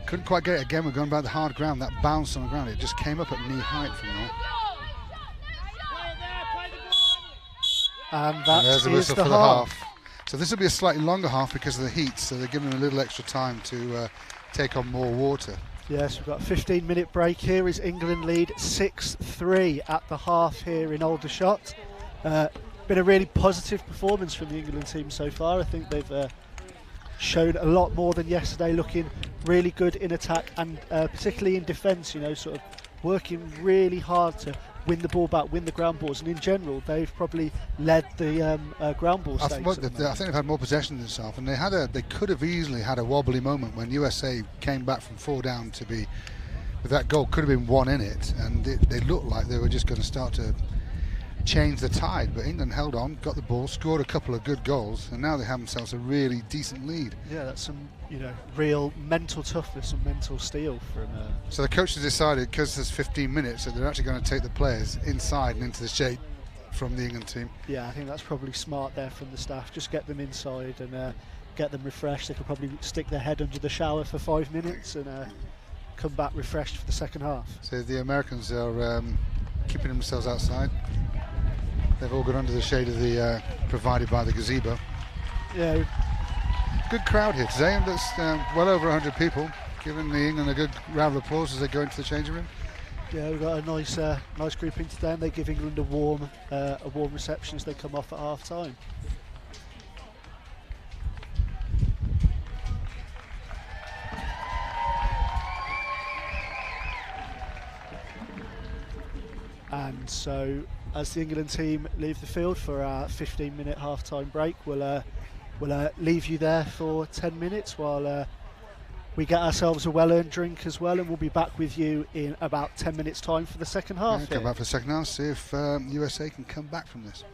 Couldn't quite get it again. We're going back the hard ground. That bounce on the ground, it just came up at knee height from there. And that there's a is whistle the for the half. half. So this will be a slightly longer half because of the heat, so they're giving them a little extra time to take on more water. Yes, we've got a 15-minute break here as England lead 6-3 at the half here in Aldershot. Been a really positive performance from the England team so far. I think they've shown a lot more than yesterday, looking really good in attack and particularly in defence, you know, sort of working really hard to win the ball back, win the ground balls, and in general they've probably led the ground ball stakes. I think they've had more possession than themselves, and they could have easily had a wobbly moment when USA came back from 4 down to be with that goal. Could have been 1 in it, and they looked like they were just going to start to change the tide, but England held on, got the ball, scored a couple of good goals, and now they have themselves a really decent lead. Yeah, that's some, you know, real mental toughness and mental steel from. So the coaches decided, because there's 15 minutes, that they're actually going to take the players inside and into the shade from the England team. Yeah, I think that's probably smart there from the staff. Just get them inside and get them refreshed. They could probably stick their head under the shower for 5 minutes and come back refreshed for the second half. So the Americans are keeping themselves outside. They've all got under the shade of the provided by the gazebo. Yeah, good crowd here today, and there's well over 100 people, giving the England a good round of applause as they go into the changing room. Yeah, we've got a nice group in today, and they give England a warm reception as they come off at half time. And so, as the England team leave the field for our 15-minute half-time break, we'll leave you there for 10 minutes while we get ourselves a well-earned drink as well, and we'll be back with you in about 10 minutes' time for the second half. Yeah, come back for the second half, see if USA can come back from this.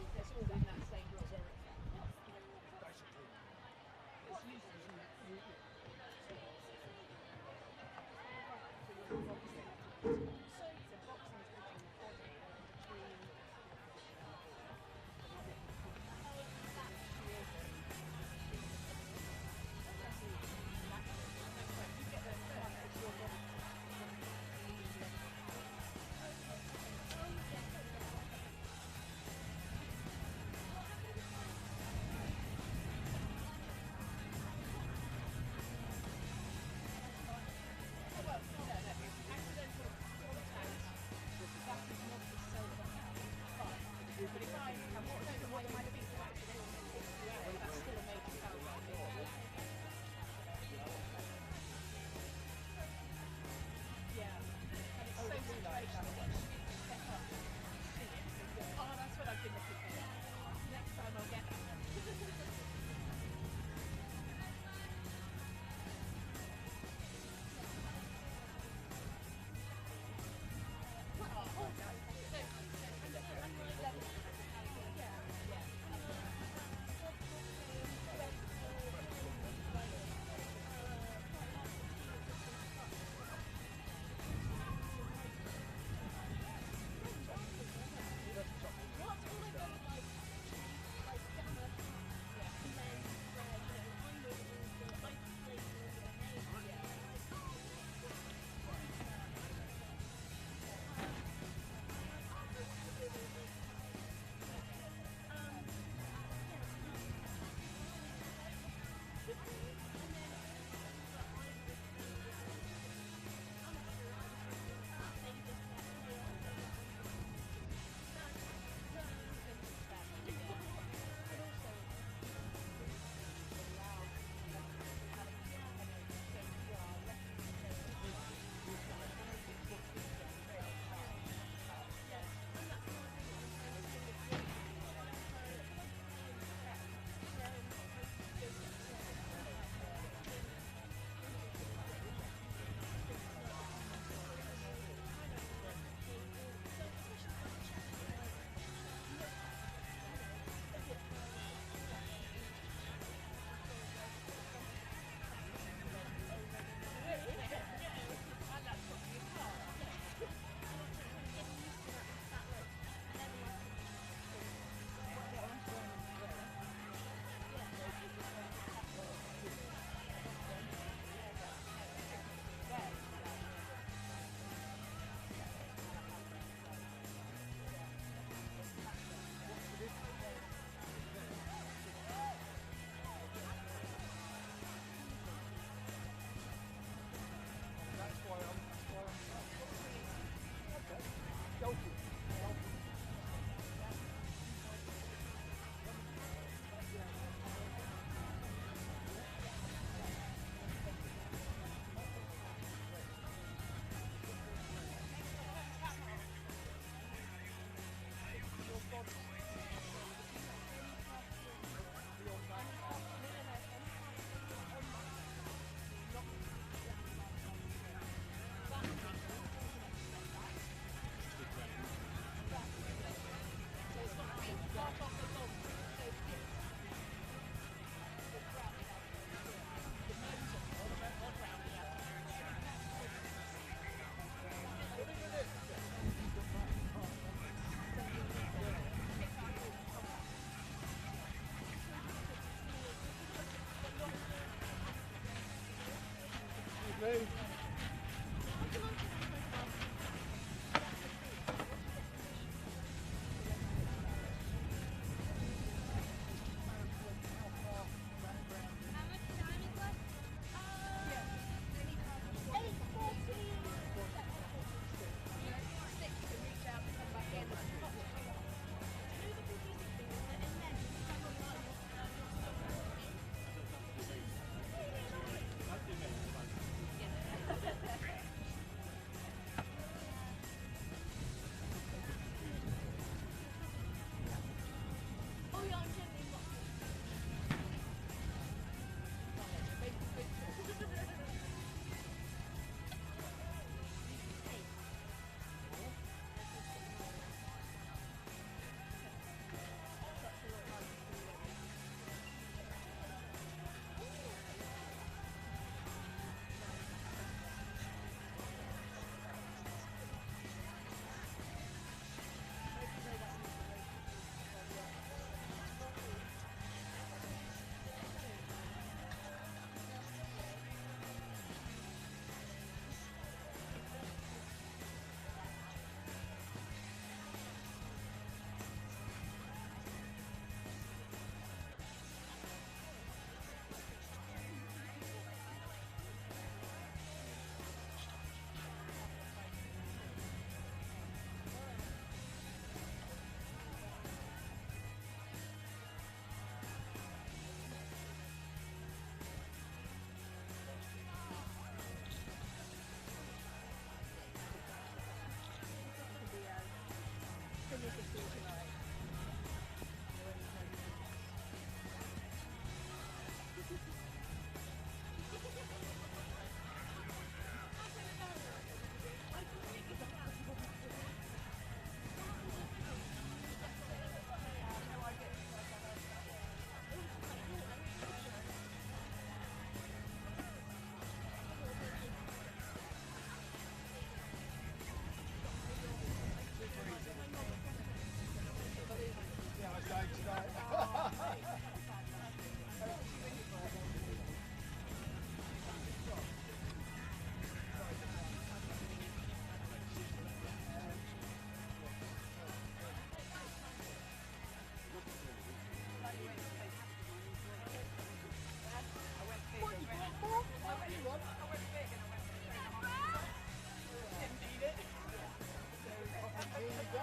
As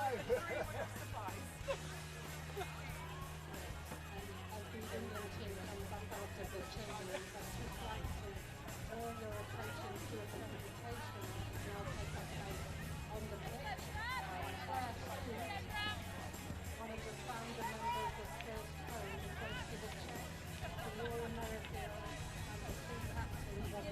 the England team comes back out of the change room, I'd just like to draw your attention to a presentation which is now taking place on the pitch. Claire Stewart, one of the founder members of First Home, is going to give a check to Laura Merrifield and the two captains of the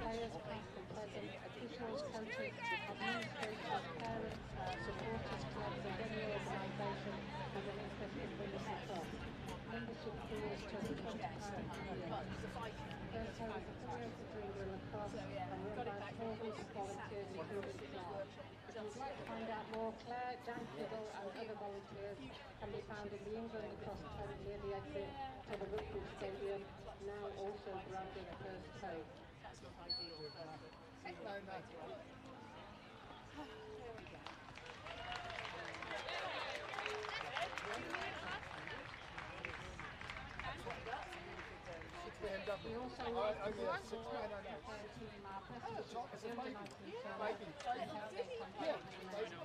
players, past and present, officials, coaches, administrators, parents, supporters clubs of any organisation with an interest in women's lacrosse. Membership fee is just £20 per year. First Home is affiliated to England Lacrosse and run by 4 volunteers including staff. If you'd like to find out more, Claire, Jan Fiddle and other volunteers can be found in the England Lacrosse tent near the exit to the Rugby Stadium, now also branded First Home. We also want to support the team, our president of the under-19 tournament, and help them come back to the national.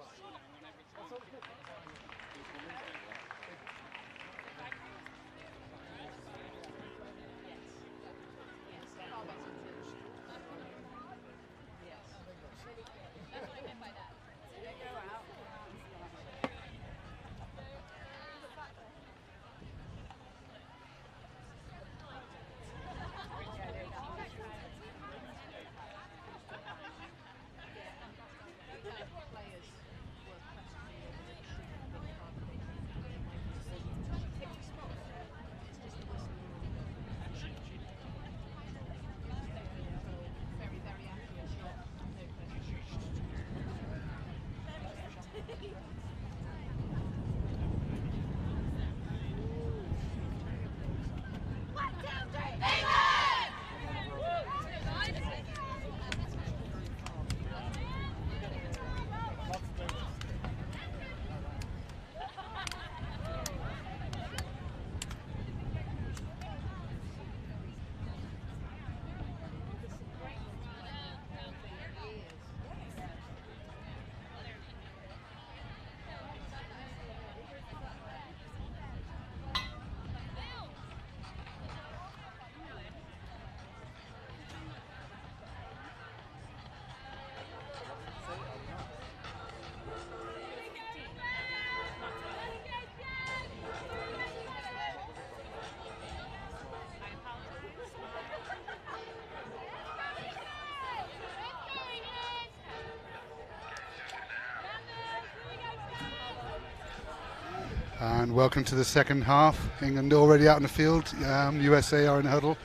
And welcome to the second half. England already out in the field. USA are in a huddle.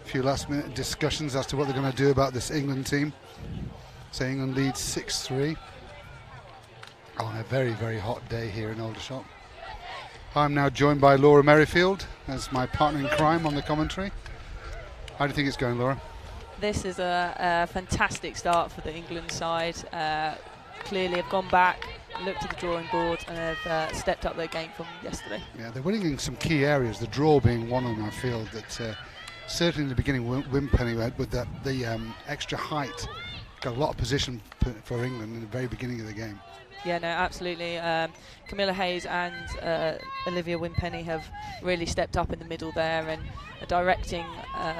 A few last minute discussions as to what they're going to do about this England team. So England leads 6-3 on a very, very hot day here in Aldershot. I'm now joined by Laura Merrifield as my partner in crime on the commentary. How do you think it's going, Laura? This is a fantastic start for the England side. Clearly have gone back, looked at the drawing board and have stepped up their game from yesterday. Yeah, they're winning in some key areas, the draw being one of them, I feel, that certainly in the beginning, Wimpenny with the extra height, got a lot of position for England in the very beginning of the game. Yeah, no, absolutely. Camilla Hayes and Olivia Wimpenny have really stepped up in the middle there and are directing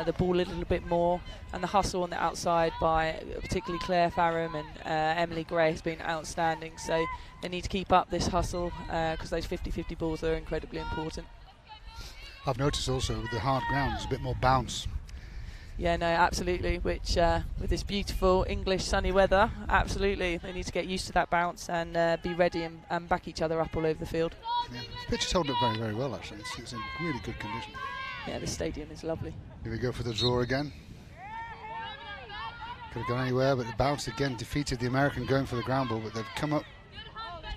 the ball a little bit more, and the hustle on the outside by particularly Claire Farram and Emily Gray has been outstanding. So they need to keep up this hustle because those 50-50 balls are incredibly important. I've noticed also with the hard ground there's a bit more bounce. Yeah, no, absolutely, which with this beautiful English sunny weather, absolutely, they need to get used to that bounce and be ready and back each other up all over the field. Yeah, the pitch is holding up very, very well, actually. It's in really good condition. Yeah, the stadium is lovely. Here we go for the draw again. Could have gone anywhere, but the bounce again defeated the American going for the ground ball, but they've come up,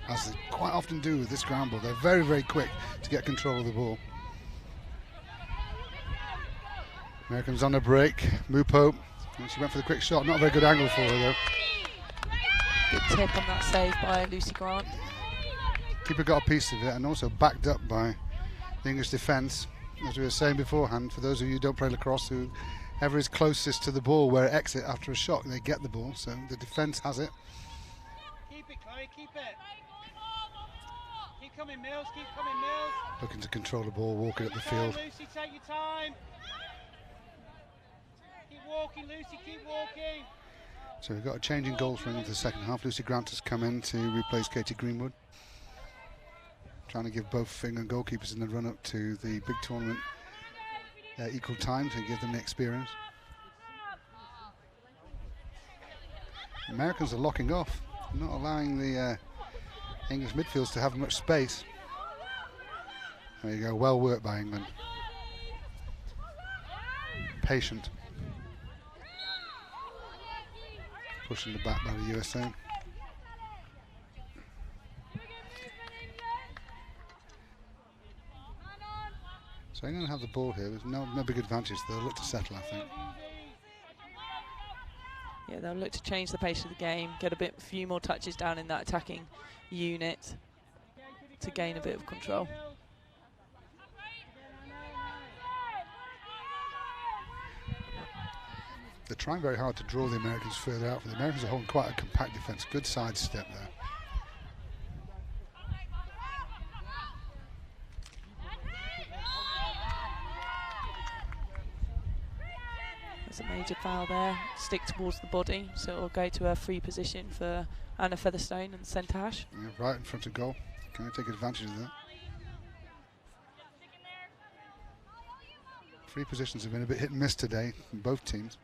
as they quite often do with this ground ball. They're very, very quick to get control of the ball. Americans on a break. Mupo, and she went for the quick shot. Not a very good angle for her, though. Good tip on that save by Lucy Grant. Keeper got a piece of it, and also backed up by the English defence. As we were saying beforehand, for those of you who don't play lacrosse, whoever is closest to the ball where it exits after a shot, they get the ball. So the defence has it. Keep it, Chloe, keep it. Keep coming, Mills, keep coming, Mills. Looking to control the ball, walking up the field. Lucy, take your time. Keep walking, Lucy, keep walking. So we've got a change in goals running into the second half. Lucy Grant has come in to replace Katie Greenwood. Trying to give both England goalkeepers in the run-up to the big tournament equal time to give them the experience. Americans are locking off, not allowing the English midfields to have much space. There you go, well worked by England. Patient. Pushing the back by the U.S.A. So England have the ball here. There's no big advantage. They'll look to settle, I think. Yeah, they'll look to change the pace of the game, get a few more touches down in that attacking unit to gain a bit of control. They're trying very hard to draw the Americans further out. The Americans are holding quite a compact defence. Good sidestep there. There's a major foul there, stick towards the body, so it will go to a free position for Anna Featherstone and centre hash. Yeah, right in front of goal. Can they take advantage of that? Free positions have been a bit hit and miss today from both teams.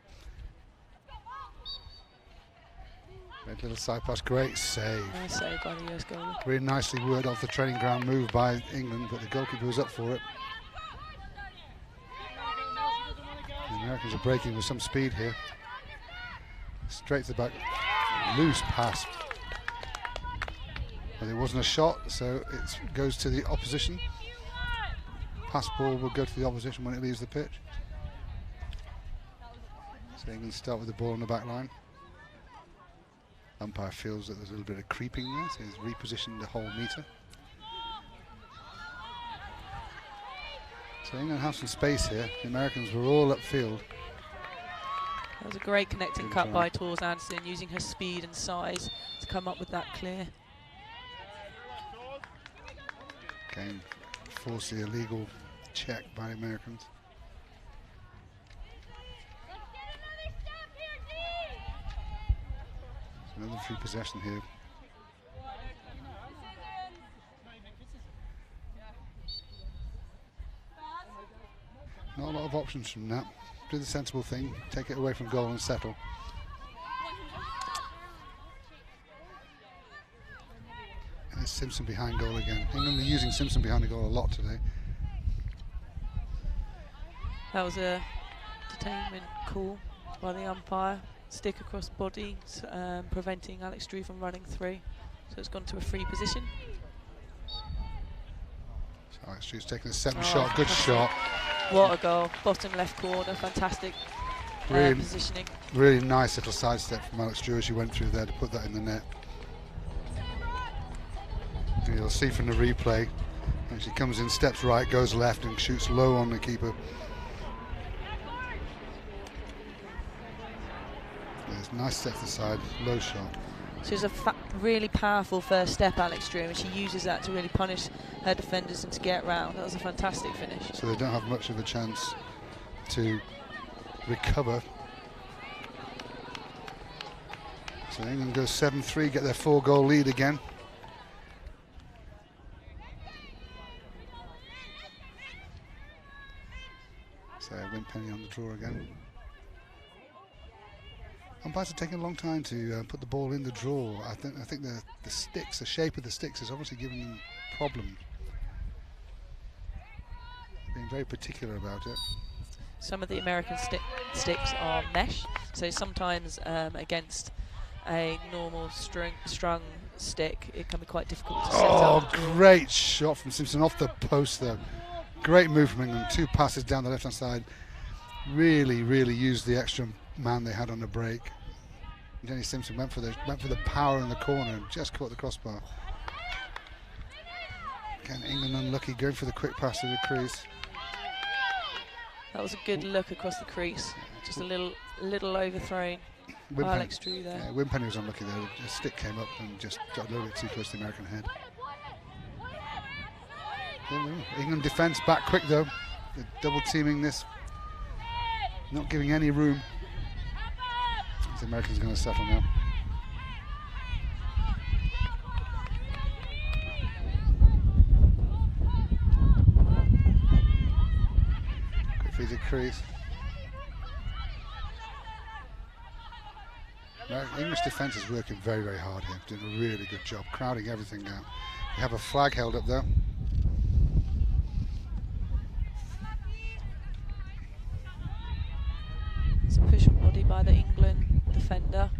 Great little side pass, great save. Nice save by the US goalie. Really nicely worked off the training ground move by England, but the goalkeeper was up for it. The Americans are breaking with some speed here. Straight to the back, loose pass. But there wasn't a shot, so it goes to the opposition. Pass ball will go to the opposition when it leaves the pitch. So England start with the ball on the back line. Umpire feels that there's a little bit of creeping there, so he's repositioned the whole metre. So England have some space here. The Americans were all upfield. That was a great connecting cut by Tors Anderson, using her speed and size to come up with that clear. Again, force the illegal check by the Americans. So another free possession here. Not a lot of options from that. Do the sensible thing, take it away from goal and settle. And there's Simpson behind goal again. England are using Simpson behind the goal a lot today. That was a detainment call by the umpire. Stick across body, preventing Alex Drew from running through. So it's gone to a free position. So Alex Drew's taking a second shot, good shot. What a goal, bottom left corner, fantastic positioning. Really nice little sidestep from Alex Drew as she went through there to put that in the net. And you'll see from the replay, and she comes in, steps right, goes left and shoots low on the keeper. There's nice step to the side, low shot. She was a really powerful first step, Alex Drew, and she uses that to really punish her defenders and to get round. That was a fantastic finish. So they don't have much of a chance to recover. So England goes 7-3, get their 4-goal lead again. So Winpenny on the draw again. Umpires are taking a long time to put the ball in the draw. I think the sticks, the shape of the sticks is obviously giving them problems. Being very particular about it. Some of the American sticks are mesh, so sometimes against a normal strung stick, it can be quite difficult to set up. Oh, great shot from Simpson off the post though. Great move from England. 2 passes down the left-hand side. Really, really used the extra man they had on the break. Jenny Simpson went for the power in the corner and just caught the crossbar. Again, England unlucky, going for the quick pass to the crease. That was a good look across the crease. Just a little overthrown. Alex Drew there. Yeah, Wimpenny was unlucky there. The stick came up and just got a little bit too close to the American head. England defence back quick though. They're double teaming this, not giving any room. The Americans are going to settle now. Quick feed to crease. English defence is working very, very hard here, doing a really good job, crowding everything out. You have a flag held up there. It's a push and body by the England defender,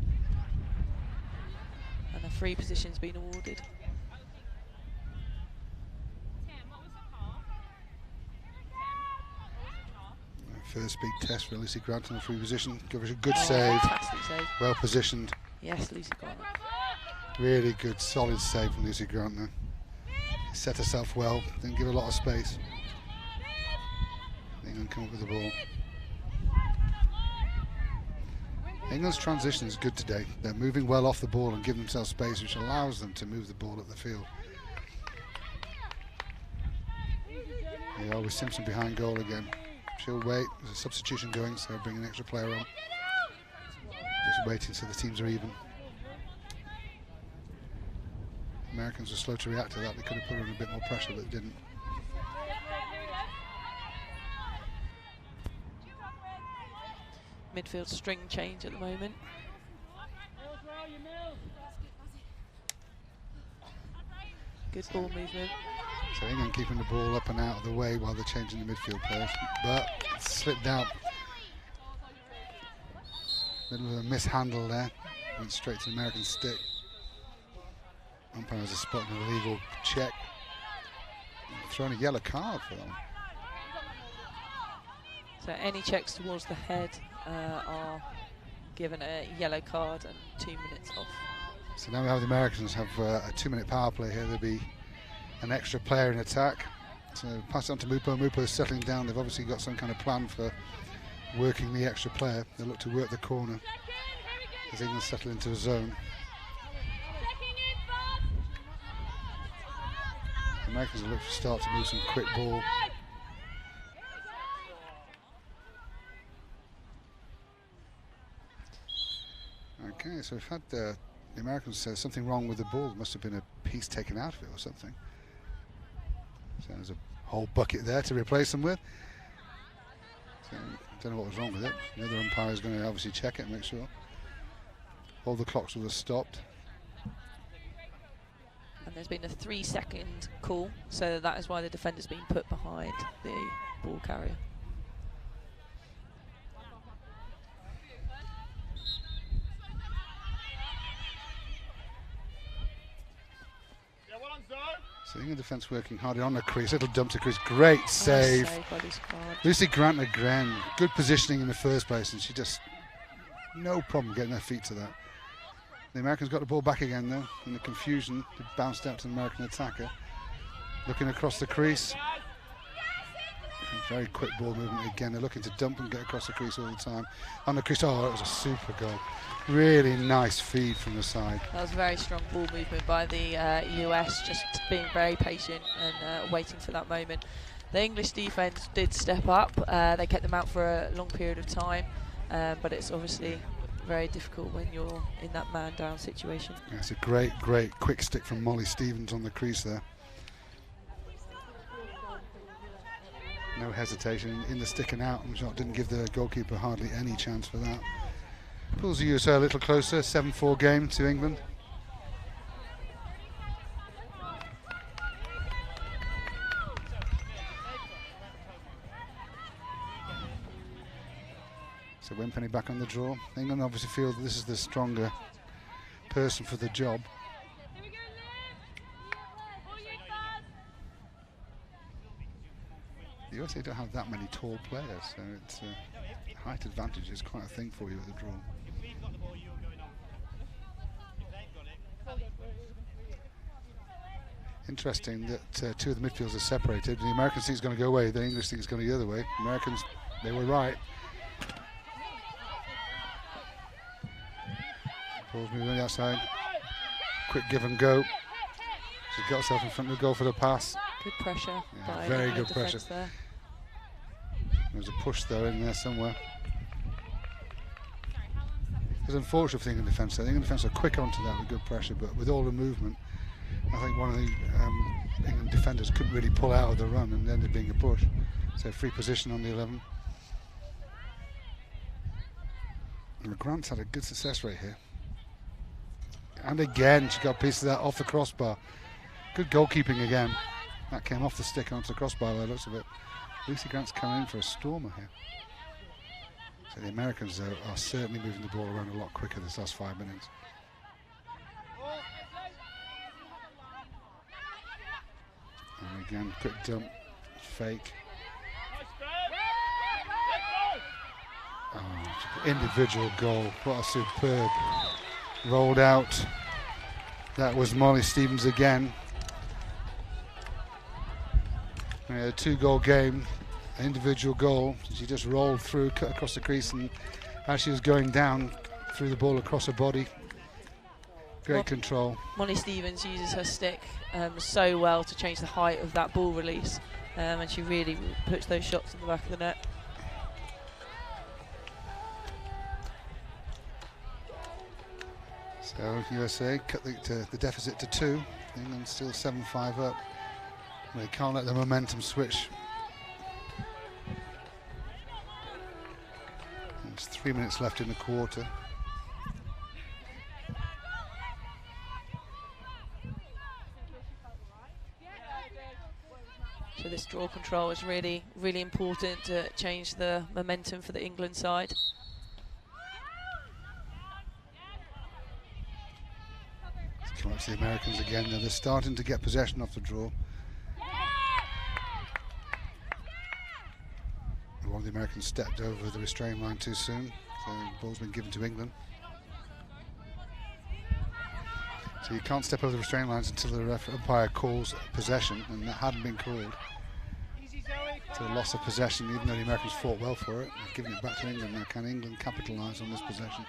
and a free position's been awarded. First big test for Lucy Grant in the free position. Give us a good save. Fantastic save. Well positioned. Yes, Lucy Grant. Really good, solid save from Lucy Grant there. Set herself well, didn't give a lot of space. England come up with the ball. England's transition is good today. They're moving well off the ball and giving themselves space, which allows them to move the ball up the field. They are with Simpson behind goal again. She'll wait. There's a substitution going, so bring an extra player on. Just waiting so the teams are even. Americans were slow to react to that. They could have put on a bit more pressure, but they didn't. Midfield string change at the moment. Good ball movement. So England keeping the ball up and out of the way while they're changing the midfield players, but it slipped out. Middle of a mishandle there, went straight to the American stick. Umpires are spotting an illegal check. Throwing a yellow card for them. So any checks towards the head are given a yellow card and 2 minutes off. So now we have the Americans have a 2-minute power play here. There'll be an extra player in attack. So pass it on to Mupo. Mupo is settling down. They've obviously got some kind of plan for working the extra player. They look to work the corner as England settle into a zone. The Americans will look to start to move some quick ball. Okay, so we've had the Americans say something wrong with the ball. There must have been a piece taken out of it or something. So there's a whole bucket there to replace them with. So I don't know what was wrong with it. The other umpire is going to obviously check it and make sure. All the clocks will have stopped. And there's been a 3-second call, so that is why the defender's been put behind the ball carrier. So England defence working hard on the crease. Little dump to crease. Great save. Nice save by Lucy Grant. Lucy Grant again. Good positioning in the first place, and she just no problem getting her feet to that. The Americans got the ball back again though. In the confusion, it bounced out to the American attacker. Looking across the crease. Very quick ball movement again. They're looking to dump and get across the crease all the time. On the crease, oh, that was a super goal. Really nice feed from the side. That was very strong ball movement by the US, just being very patient and waiting for that moment. The English defence did step up. They kept them out for a long period of time, but it's obviously very difficult when you're in that man-down situation. Yeah, it's a great, great quick stick from Molly Stevens on the crease there. No hesitation in the sticking out, and shot didn't give the goalkeeper hardly any chance for that. Pulls the U.S.A. a little closer, 7-4 game to England. So Winpenny back on the draw. England obviously feel that this is the stronger person for the job. The USA don't have that many tall players, so it's height advantage is quite a thing for you at the draw. If we've got the ball, you're going on. If they've got it. Interesting that two of the midfielders are separated. The Americans think it's going to go away, the English think it's going to go the other way. Americans, they were right. Ball's moving on the outside. Quick give and go. She's got herself in front of the goal for the pass. Good pressure. Yeah, by very the good defence pressure. there. There's a push though in there somewhere. It's unfortunate for the England defence. The England defence are quick onto that with good pressure, but with all the movement, I think one of the England defenders couldn't really pull out of the run and ended being a push. So free position on the 11. And Grant's had a good success rate here. And again, she got a piece of that off the crossbar. Good goalkeeping again. That came off the stick onto the crossbar by the looks of it. Lucy Grant's coming in for a stormer here. So the Americans are certainly moving the ball around a lot quicker this last 5 minutes. And again, quick dump, fake. Oh, individual goal, what a superb. Rolled out. That was Molly Stevens again. We had a 2-goal game, an individual goal. She just rolled through, cut across the crease, and as she was going down, threw the ball across her body. Great control. Molly Stevens uses her stick so well to change the height of that ball release, and she really puts those shots in the back of the net. So USA cut the deficit to 2. England still 7-5 up. They can't let the momentum switch. There's 3 minutes left in the quarter. So this draw control is really, really important to change the momentum for the England side. Come up to the Americans again. Now they're starting to get possession off the draw. One of the Americans stepped over the restraint line too soon, so the ball's been given to England. So you can't step over the restraint lines until the umpire calls possession, and that hadn't been called. So a loss of possession, even though the Americans fought well for it. They've given it back to England. Now can England capitalise on this possession?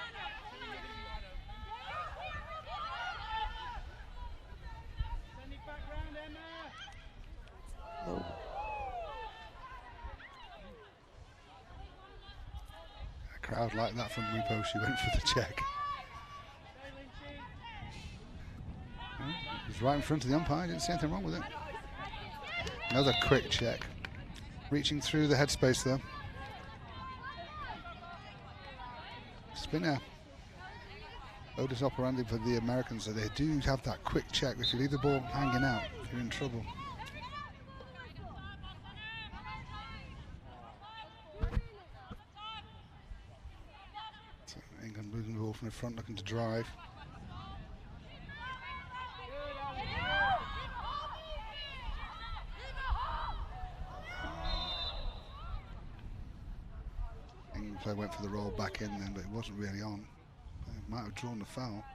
Crowd like that from Rupo. She went for the check. Well, it was right in front of the umpire. Didn't see anything wrong with it. Another quick check. Reaching through the headspace though. Spinner. Modus operandi for the Americans. So they do have that quick check. If you leave the ball hanging out, you're in trouble. England moving the ball from the front, looking to drive. England player went for the roll back in then, but it wasn't really on. They might have drawn the foul.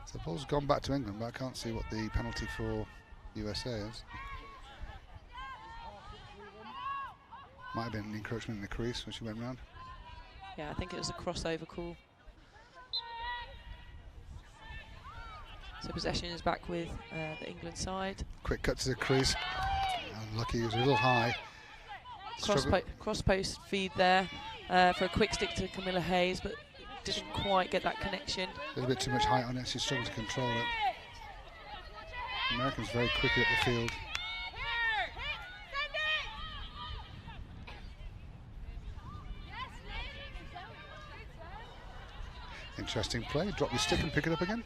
So the ball's gone back to England, but I can't see what the penalty for USA is. Might have been an encroachment in the crease when she went round. Yeah, I think it was a crossover call. So possession is back with the England side. Quick cut to the crease. Unlucky, it was a little high. Cross post feed there for a quick stick to Camilla Hayes, but didn't quite get that connection. A little bit too much height on it, she struggled to control it. Americans very quickly up the field. Interesting play, drop your stick and pick it up again.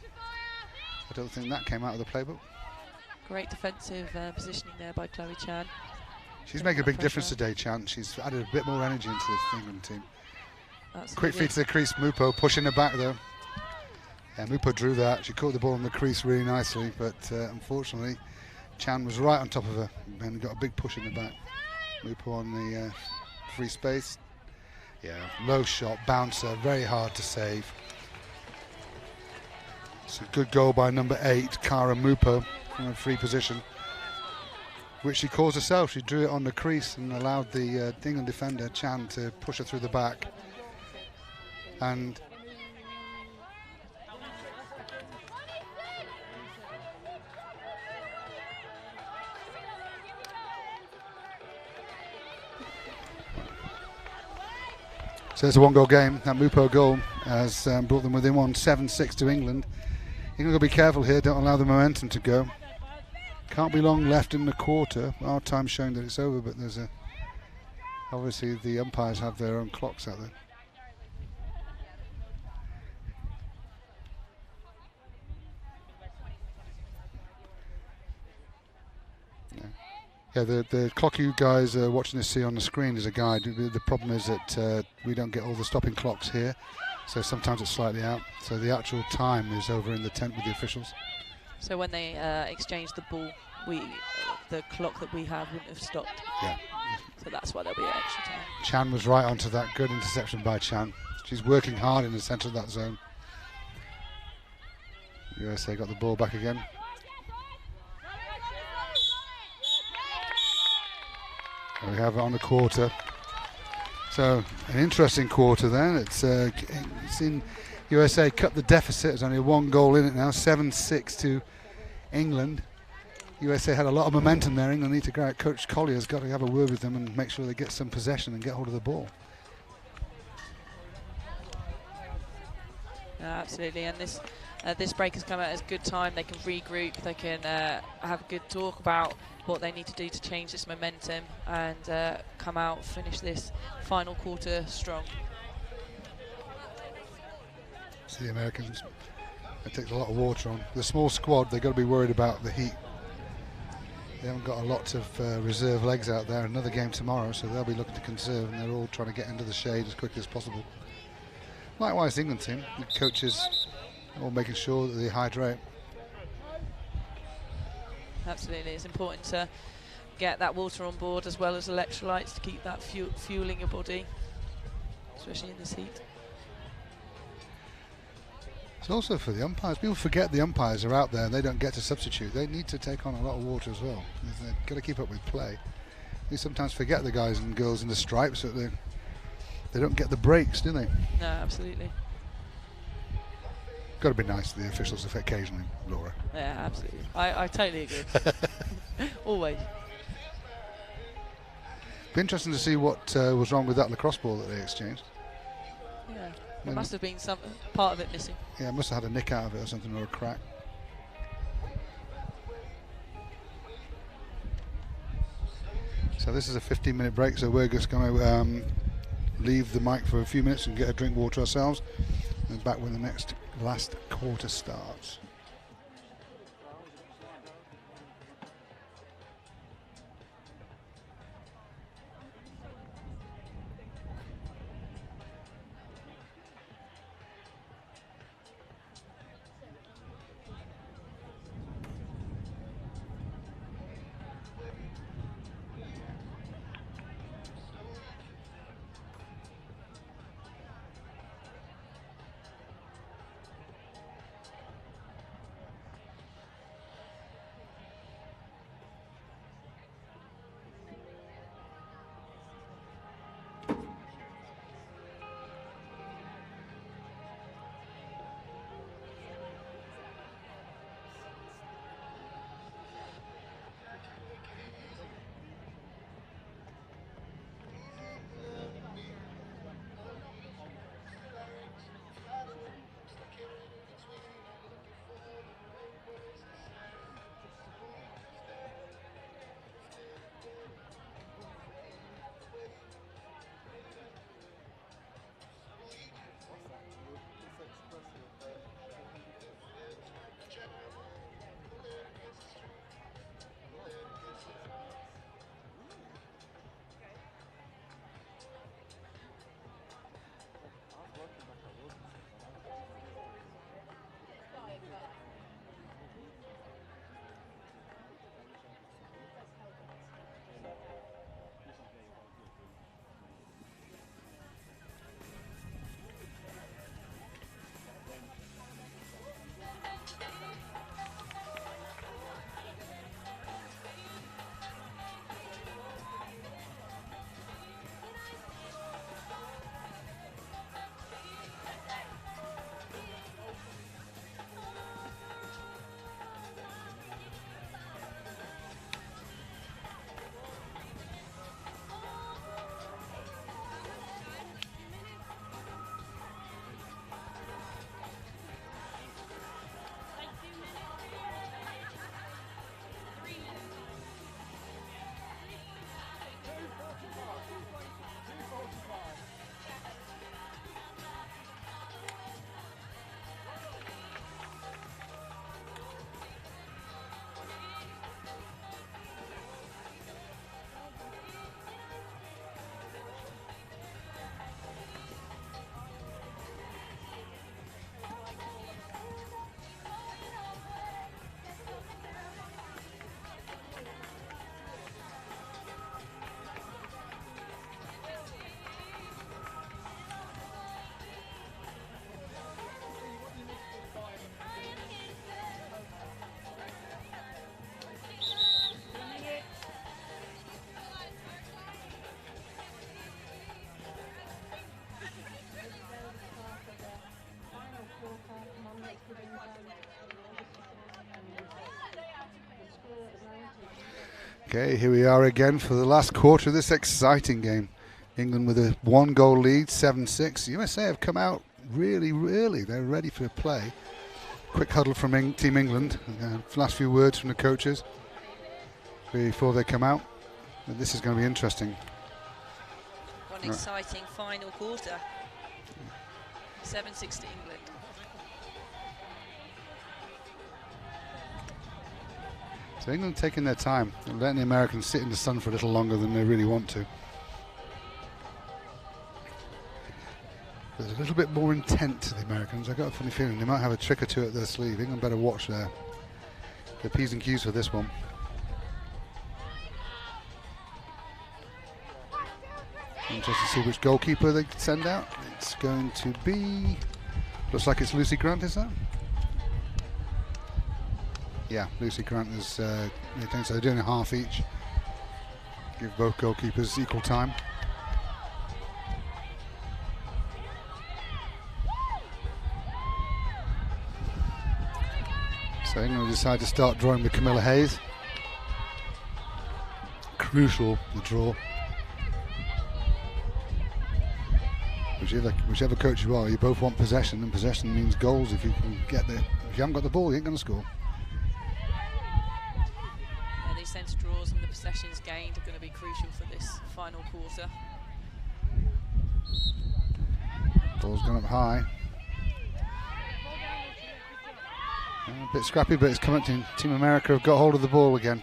I don't think that came out of the playbook. Great defensive positioning there by Chloe Chan. She's making a big difference today, Chan. She's added a bit more energy into this England team. Absolutely. Quick feed to the crease, Mupo pushing her back though. Yeah, Mupo drew that. She caught the ball in the crease really nicely, but unfortunately, Chan was right on top of her and got a big push in the back. Mupo on the free space. Yeah, low shot, bouncer, very hard to save. It's a good goal by number 8, Cara Mupo, from a free position, which she caused herself. She drew it on the crease and allowed the England defender, Chan, to push her through the back. And so it's a one-goal game. That Mupo goal has brought them within 7-6 to England. England got to be careful here, don't allow the momentum to go. Can't be long left in the quarter. Our time's showing that it's over, but there's obviously the umpires have their own clocks out there. Yeah, the clock you guys are watching this see on the screen is a guide. The problem is that we don't get all the stopping clocks here, so sometimes it's slightly out. So the actual time is over in the tent with the officials. So when they exchange the ball, the clock that we have wouldn't have stopped. Yeah. So that's why there'll be extra time. Chan was right onto that. Good interception by Chan. She's working hard in the centre of that zone. USA got the ball back again. And we have it on the quarter. So an interesting quarter then. It's in USA cut the deficit. There's only one goal in it now. 7-6 to England. USA had a lot of momentum there. England need to go out. Coach Collier's got to have a word with them and make sure they get some possession and get hold of the ball. Absolutely, and this break has come at a good time. They can regroup, they can have a good talk about what they need to do to change this momentum and come out, finish this final quarter strong. So the Americans, it takes a lot of water on. The small squad, they've got to be worried about the heat. They haven't got a lot of reserve legs out there. Another game tomorrow, so they'll be looking to conserve, and they're all trying to get into the shade as quickly as possible. Likewise, the England team, the coaches all making sure that they hydrate. Absolutely, it's important to get that water on board as well as electrolytes to keep that fueling your body, especially in this heat. It's also for the umpires. People forget the umpires are out there and they don't get to substitute. They need to take on a lot of water as well. They've got to keep up with play. They sometimes forget the guys and girls in the stripes that they don't get the breaks, do they? No, absolutely. Got to be nice to the officials occasionally, Laura. Yeah, absolutely. I totally agree. Always. Be interesting to see what was wrong with that lacrosse ball that they exchanged. Yeah, there must have been some part of it missing. Yeah, it must have had a nick out of it or something, or a crack. So this is a 15-minute break, so we're just going to leave the mic for a few minutes and get a drink of water ourselves, and back when the last quarter starts. Okay, here we are again for the last quarter of this exciting game. England with a 1-goal lead, 7-6. USA have come out really early. They're ready for play. Quick huddle from Team England. Last few words from the coaches before they come out. But this is going to be interesting. One exciting final quarter. 7-6 to England. So England taking their time and letting the Americans sit in the sun for a little longer than they really want to. There's a little bit more intent to the Americans. I've got a funny feeling they might have a trick or two at their sleeve. England better watch their P's and Q's for this one. Interested to see which goalkeeper they send out. It's going to be, looks like it's Lucy Grant, is that? Yeah, Lucy Grant is, so they're doing a half each. Give both goalkeepers equal time. So England will decide to start drawing with Camilla Hayes. Crucial, the draw. Whichever coach you are, you both want possession, and possession means goals. If you can get the, if you haven't got the ball, you ain't going to score. Yeah, these centre draws and the possessions gained are going to be crucial for this final quarter. Ball's gone up high. A bit scrappy, but it's coming to Team America have got hold of the ball again.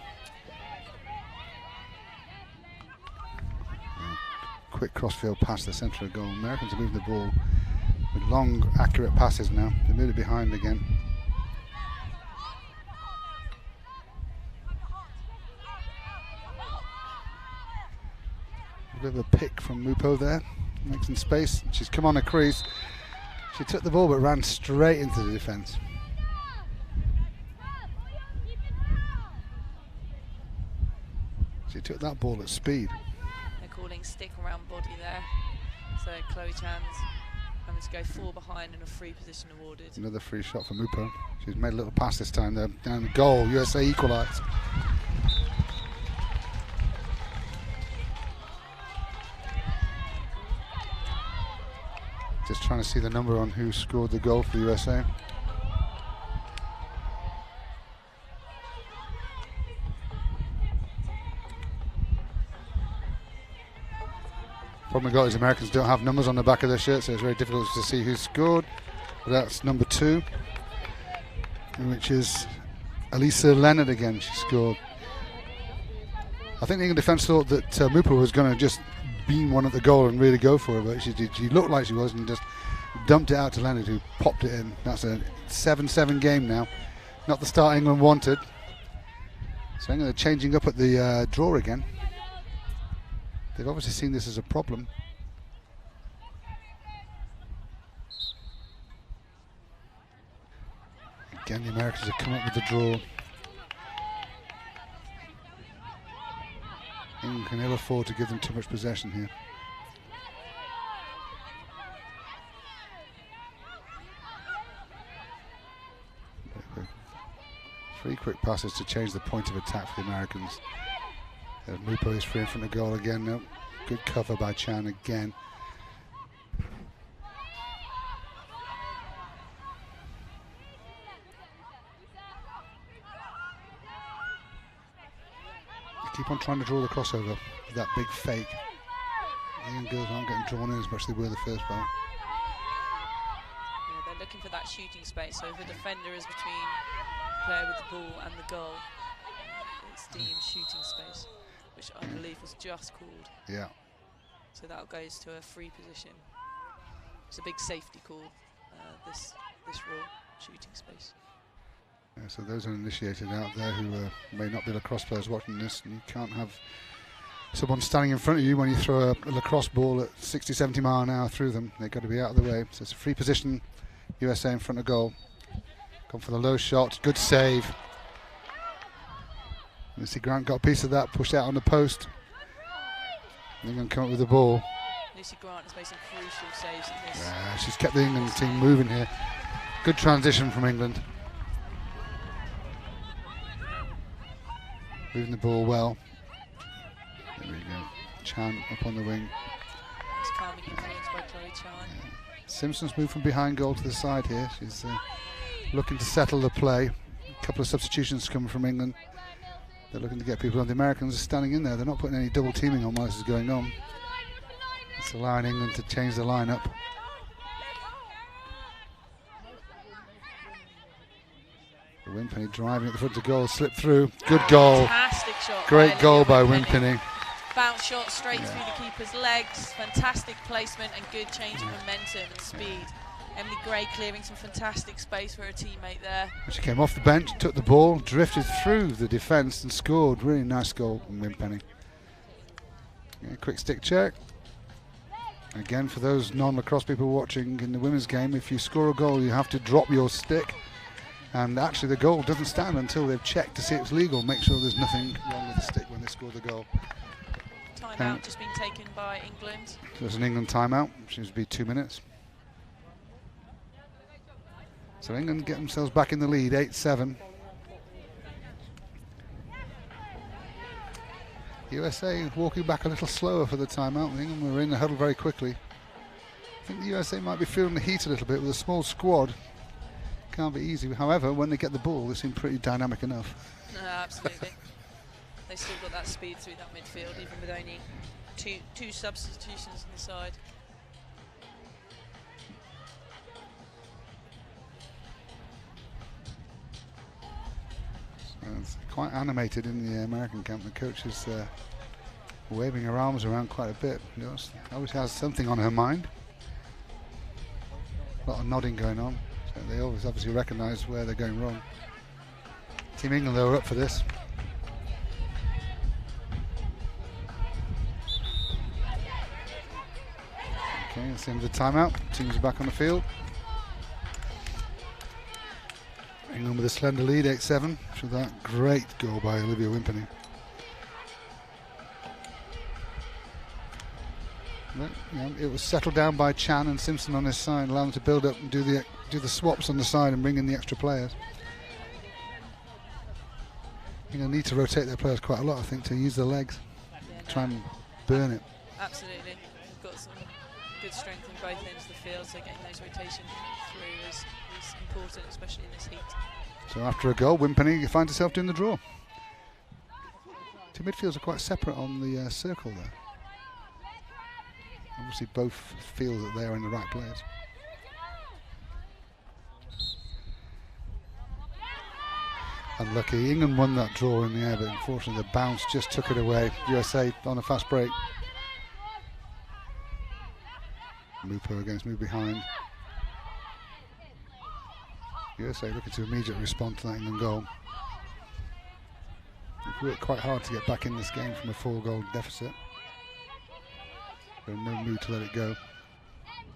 Quick crossfield pass the centre of goal. Americans are moving the ball with long, accurate passes now. They move it behind again. A bit of a pick from Mupo there. Makes some space. She's come on a crease. She took the ball but ran straight into the defence. She took that ball at speed. Calling stick around body there. So Chloe Chan's having to go 4 behind and a free position awarded. Another free shot for Mupo. She's made a little pass this time there. Down the goal, USA equalise. Just trying to see the number on who scored the goal for USA. Problem we got is Americans don't have numbers on the back of their shirts, so it's very difficult to see who scored. But that's number 2, which is Elisa Leonard again. She scored. I think the England defence thought that Mupo was going to just beam one at the goal and really go for it, but she looked like she was and just dumped it out to Leonard, who popped it in. That's a 7-7 game now. Not the start England wanted. So England are changing up at the draw again. They've obviously seen this as a problem. Again, the Americans have come up with the draw. England can ill afford to give them too much possession here. 3 quick passes to change the point of attack for the Americans. Mupo is free in front of goal again. No, good cover by Chan again. They keep on trying to draw the crossover with that big fake. The young girls aren't getting drawn in as much as they were the first ball. Yeah, they're looking for that shooting space. So if the defender is between the player with the ball and the goal, it's deemed shooting space, which I believe was just called. Yeah. So that goes to a free position. It's a big safety call, this rule, shooting space. Yeah, so those uninitiated out there who may not be lacrosse players watching this, and you can't have someone standing in front of you when you throw a lacrosse ball at 60, 70 mile an hour through them. They've got to be out of the way. So it's a free position, USA in front of goal. Gone for the low shot, good save. Lucy Grant got a piece of that, pushed out on the post. They're going to come up with the ball. Lucy Grant has made some crucial saves in this. She's kept the England team moving here. Good transition from England. Moving the ball well. There you go. Chan up on the wing. It's calming influence by Chloe Chan. Simpson's moved from behind goal to the side here. She's looking to settle the play. A couple of substitutions coming from England. They're looking to get people on. The Americans are standing in there. They're not putting any double teaming on while this is going on. It's allowing England to change the lineup. Winpenny driving at the front of goal, slipped through. Good goal. Fantastic shot. Great goal by Winpenny. Winpenny. Bounce shot straight through the keeper's legs. Fantastic placement and good change of momentum and speed. Emily Gray clearing some fantastic space for her teammate there. She came off the bench, took the ball, drifted through the defence and scored. Really nice goal from Winpenny. Yeah, quick stick check. Again, for those non-lacrosse people watching in the women's game, if you score a goal, you have to drop your stick. And actually, the goal doesn't stand until they've checked to see it's legal. Make sure there's nothing wrong with the stick when they score the goal. Timeout just been taken by England. So there's an England timeout. Seems to be 2 minutes. So England get themselves back in the lead, 8-7. USA walking back a little slower for the timeout. England were in the huddle very quickly. I think the USA might be feeling the heat a little bit with a small squad. Can't be easy. However, when they get the ball, they seem pretty dynamic enough. Absolutely. They still got that speed through that midfield, even with only two substitutions on the side. So it's quite animated in the American camp. The coach is waving her arms around quite a bit. She always has something on her mind. A lot of nodding going on. So they always obviously recognise where they're going wrong. Team England, they were up for this. Okay, that's the end of the timeout. Teams are back on the field. England with a slender lead, 8-7, for that great goal by Olivia Winpenny. But, it was settled down by Chan and Simpson on his side, allow them to build up and do the swaps on the side and bring in the extra players. England need to rotate their players quite a lot, I think, to use their legs, try and burn it. Absolutely. We've got some good strength in both ends of the field, so getting those rotations through is important, especially in this heat. So after a goal, Winpenny finds herself doing the draw. Two midfields are quite separate on the circle there. Obviously both feel that they are in the right place. Unlucky. England won that draw in the air, but unfortunately the bounce just took it away. USA on a fast break. Lupo against move behind. USA looking to immediately respond to that England goal. They've worked quite hard to get back in this game from a 4-goal deficit. They're in no mood to let it go.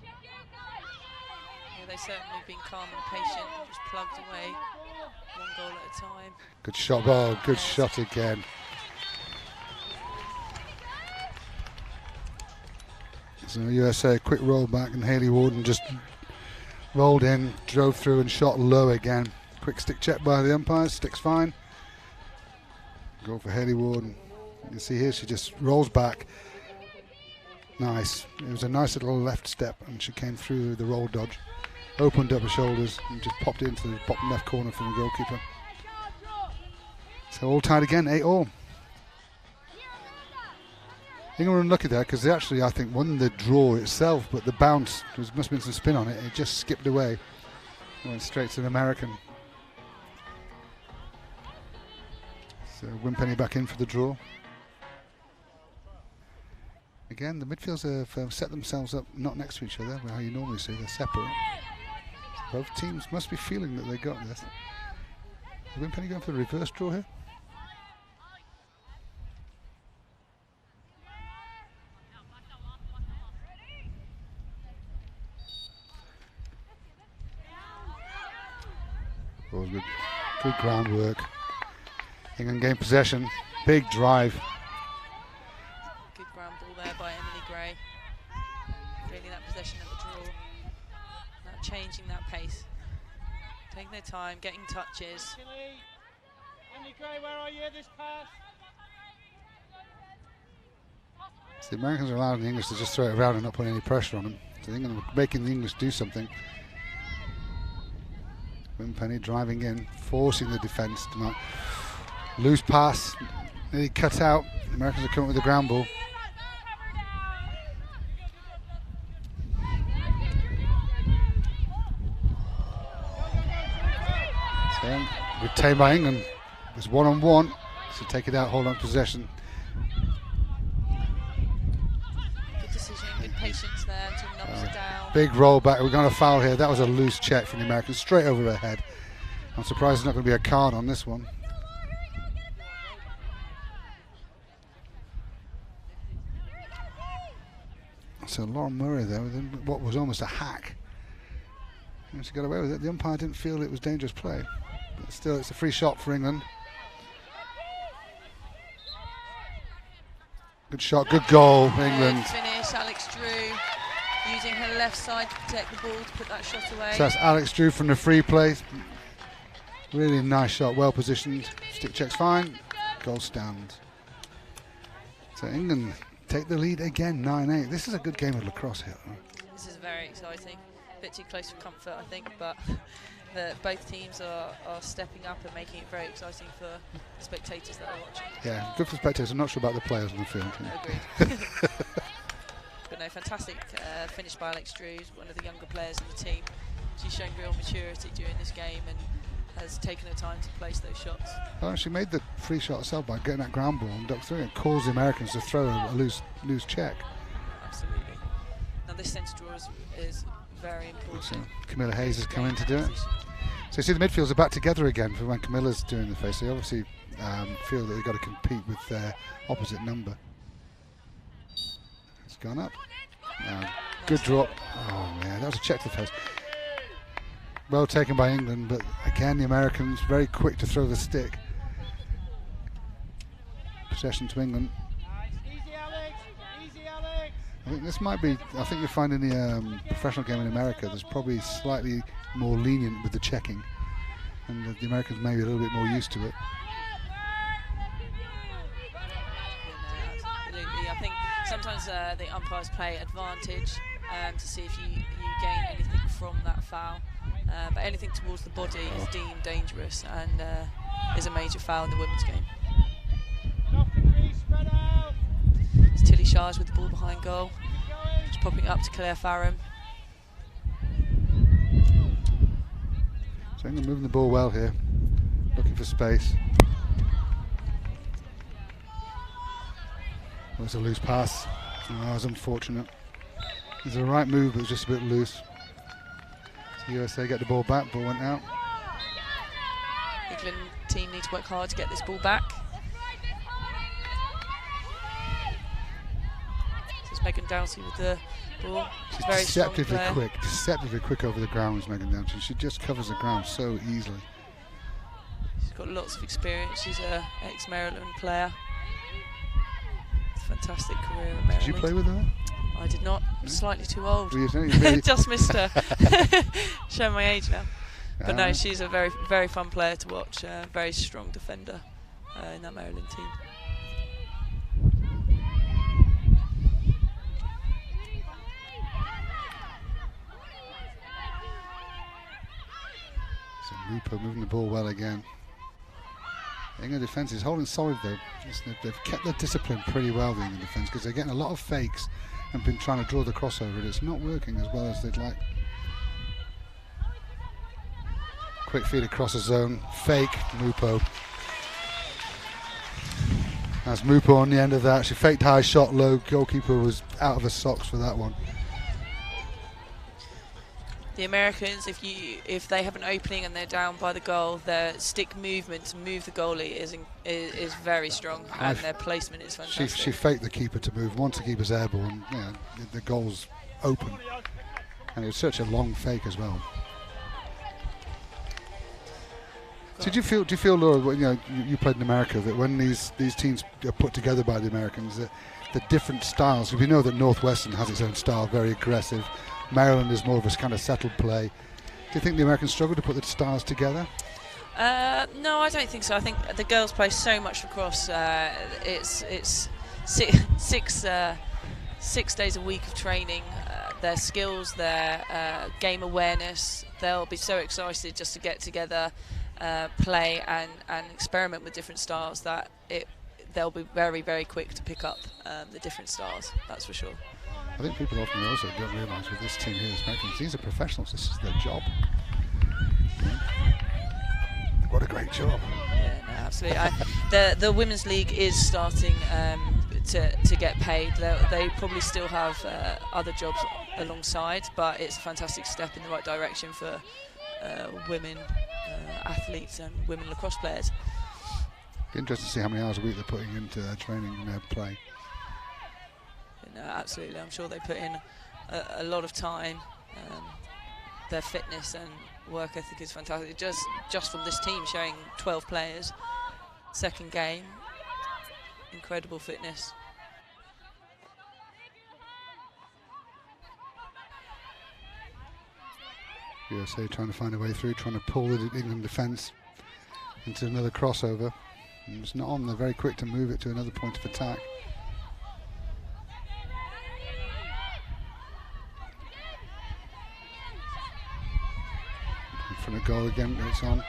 Yeah, they've certainly been calm and patient and just plugged away one goal at a time. Good shot, ball, good shot again. So USA, a quick roll back, and Hayley Warden just rolled in, drove through and shot low again. Quick stick check by the umpires, stick's fine. Goal for Hayley Warden. You can see here she just rolls back. Nice. It was a nice little left step and she came through the roll dodge. Opened up her shoulders and just popped into the bottom left corner from the goalkeeper. So all tied again, 8-8. England were unlucky there because they actually, I think, won the draw itself, but the bounce, there must have been some spin on it, it just skipped away. It went straight to the American. So Winpenny back in for the draw. Again, the midfields have set themselves up not next to each other, how you normally see, they're separate. Both teams must be feeling that they got this. Is Winpenny going for the reverse draw here? Oh, good groundwork. England gain possession. Big drive. Good ground ball there by Emily Gray. Gaining that possession at the draw. Now changing that pace. Taking their time, getting touches. Emily Gray, where are you? This pass. So the Americans are allowing the English to just throw it around and not put any pressure on them. So England are making the English do something. Winpenny driving in, forcing the defence to not loose pass, nearly cut out. The Americans are coming with the ground ball. So retained by England. It was 1-on-1, so take it out, hold on possession. Good decision, good patience there to knocks it down. Big roll back. We're going to foul here. That was a loose check from the Americans, straight over her head. I'm surprised there's not going to be a card on this one. So Lauren Murray there with what was almost a hack. And she got away with it. The umpire didn't feel it was dangerous play. But still, it's a free shot for England. Good shot, good goal, England. Good finish, Alex Drew using her left side to protect the ball to put that shot away. So that's Alex Drew from the free play. Really nice shot, well positioned. Stick check's fine, goal stand. So England take the lead again, 9-8. This is a good game of lacrosse here. This is very exciting. A bit too close for comfort, I think, but both teams are stepping up and making it very exciting for the spectators that are watching. Yeah, good for spectators. I'm not sure about the players on the field. Agreed. But no, fantastic finish by Alex Drew, one of the younger players in the team. She's shown real maturity during this game and has taken her time to place those shots. Well, she made the free shot herself by getting that ground ball and ducked through and caused the Americans to throw a loose check. Absolutely. Now this centre draw is very important. So Camilla Hayes has come in to do it. So you see the midfields are back together again for when Camilla's doing the face. They obviously feel that they've got to compete with their opposite number. It's gone up. Good drop. Oh man, that was a check to the face. Well taken by England, but again the Americans very quick to throw the stick. Possession to England. Easy, Alex. Easy, Alex. I think this might be, I think you'll find in the professional game in America there's probably slightly more lenient with the checking, and the Americans may be a little bit more used to it. Absolutely. I think sometimes the umpires play advantage to see if you gain anything from that foul. But anything towards the body is deemed dangerous and is a major foul in the women's game. It's Tilly Shars with the ball behind goal. Just popping up to Claire Farram. So England moving the ball well here, looking for space. Well, it's a loose pass. Oh, that was unfortunate. It was the right move, but it was just a bit loose. U.S.A. get the ball back, ball went out. England team need to work hard to get this ball back. This is Megan Dowsey with the ball. She's very deceptively quick over the ground, Megan Dowsey. She just covers the ground so easily. She's got lots of experience. She's an ex-Maryland player. Fantastic career at Maryland. Did you play with her? I did not. Slightly too old. Really? Just missed her. Showing my age now. But no, she's a very, very fun player to watch. Very strong defender in that Maryland team. So Lupo moving the ball well again. England defence is holding solid though. They've kept their discipline pretty well, the England defence, because they're getting a lot of fakes and been trying to draw the crossover, and it's not working as well as they'd like. Quick feed across the zone, fake, Mupo. That's Mupo on the end of that. She faked high, shot low. Goalkeeper was out of her socks for that one. The Americans, if they have an opening and they're down by the goal, their stick movement to move the goalie is very strong, and their placement is fantastic. She faked the keeper to move. Once the keeper's airborne, the goal's open, and it was such a long fake as well. So do you feel, Laura, you played in America, that when these teams are put together by the Americans, that the different styles? We know that Northwestern has its own style, very aggressive. Maryland is more of a kind of settled play. Do you think the Americans struggle to put the styles together? No, I don't think so. I think the girls play so much lacrosse. It's 6 days a week of training, their skills, their game awareness. They'll be so excited just to get together, play and experiment with different styles that they'll be very, very quick to pick up the different styles, that's for sure. I think people often also don't realise with this team here, the Americans, these are professionals, this is their job. What a great job. Yeah, no, absolutely. The Women's League is starting to get paid. They probably still have other jobs alongside, but it's a fantastic step in the right direction for women athletes and women lacrosse players. Be interesting to see how many hours a week they're putting into their training and their play. No, absolutely. I'm sure they put in a lot of time. Their fitness and work ethic is fantastic. Just from this team showing 12 players, second game, incredible fitness. U.S.A. trying to find a way through, trying to pull the England defence into another crossover. And it's not on, they're very quick to move it to another point of attack. In front of goal again, it's on.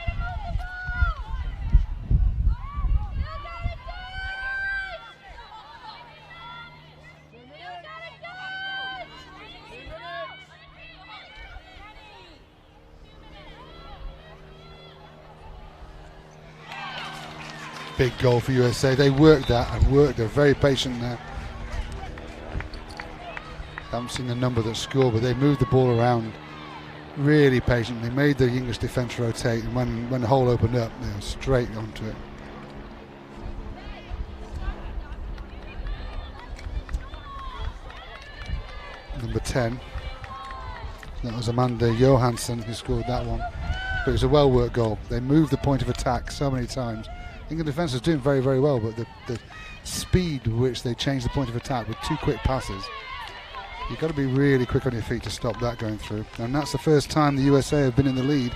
Big goal for USA. They worked that and worked. They're very patient there. Haven't seen the number that scored, but they moved the ball around really patient. They made the English defence rotate, and when the hole opened up, they were straight onto it. Number 10. That was Amanda Johansson who scored that one. But it was a well-worked goal. They moved the point of attack so many times. England defence was doing very, very well, but the speed with which they changed the point of attack with 2 quick passes, you've got to be really quick on your feet to stop that going through. And that's the first time the USA have been in the lead.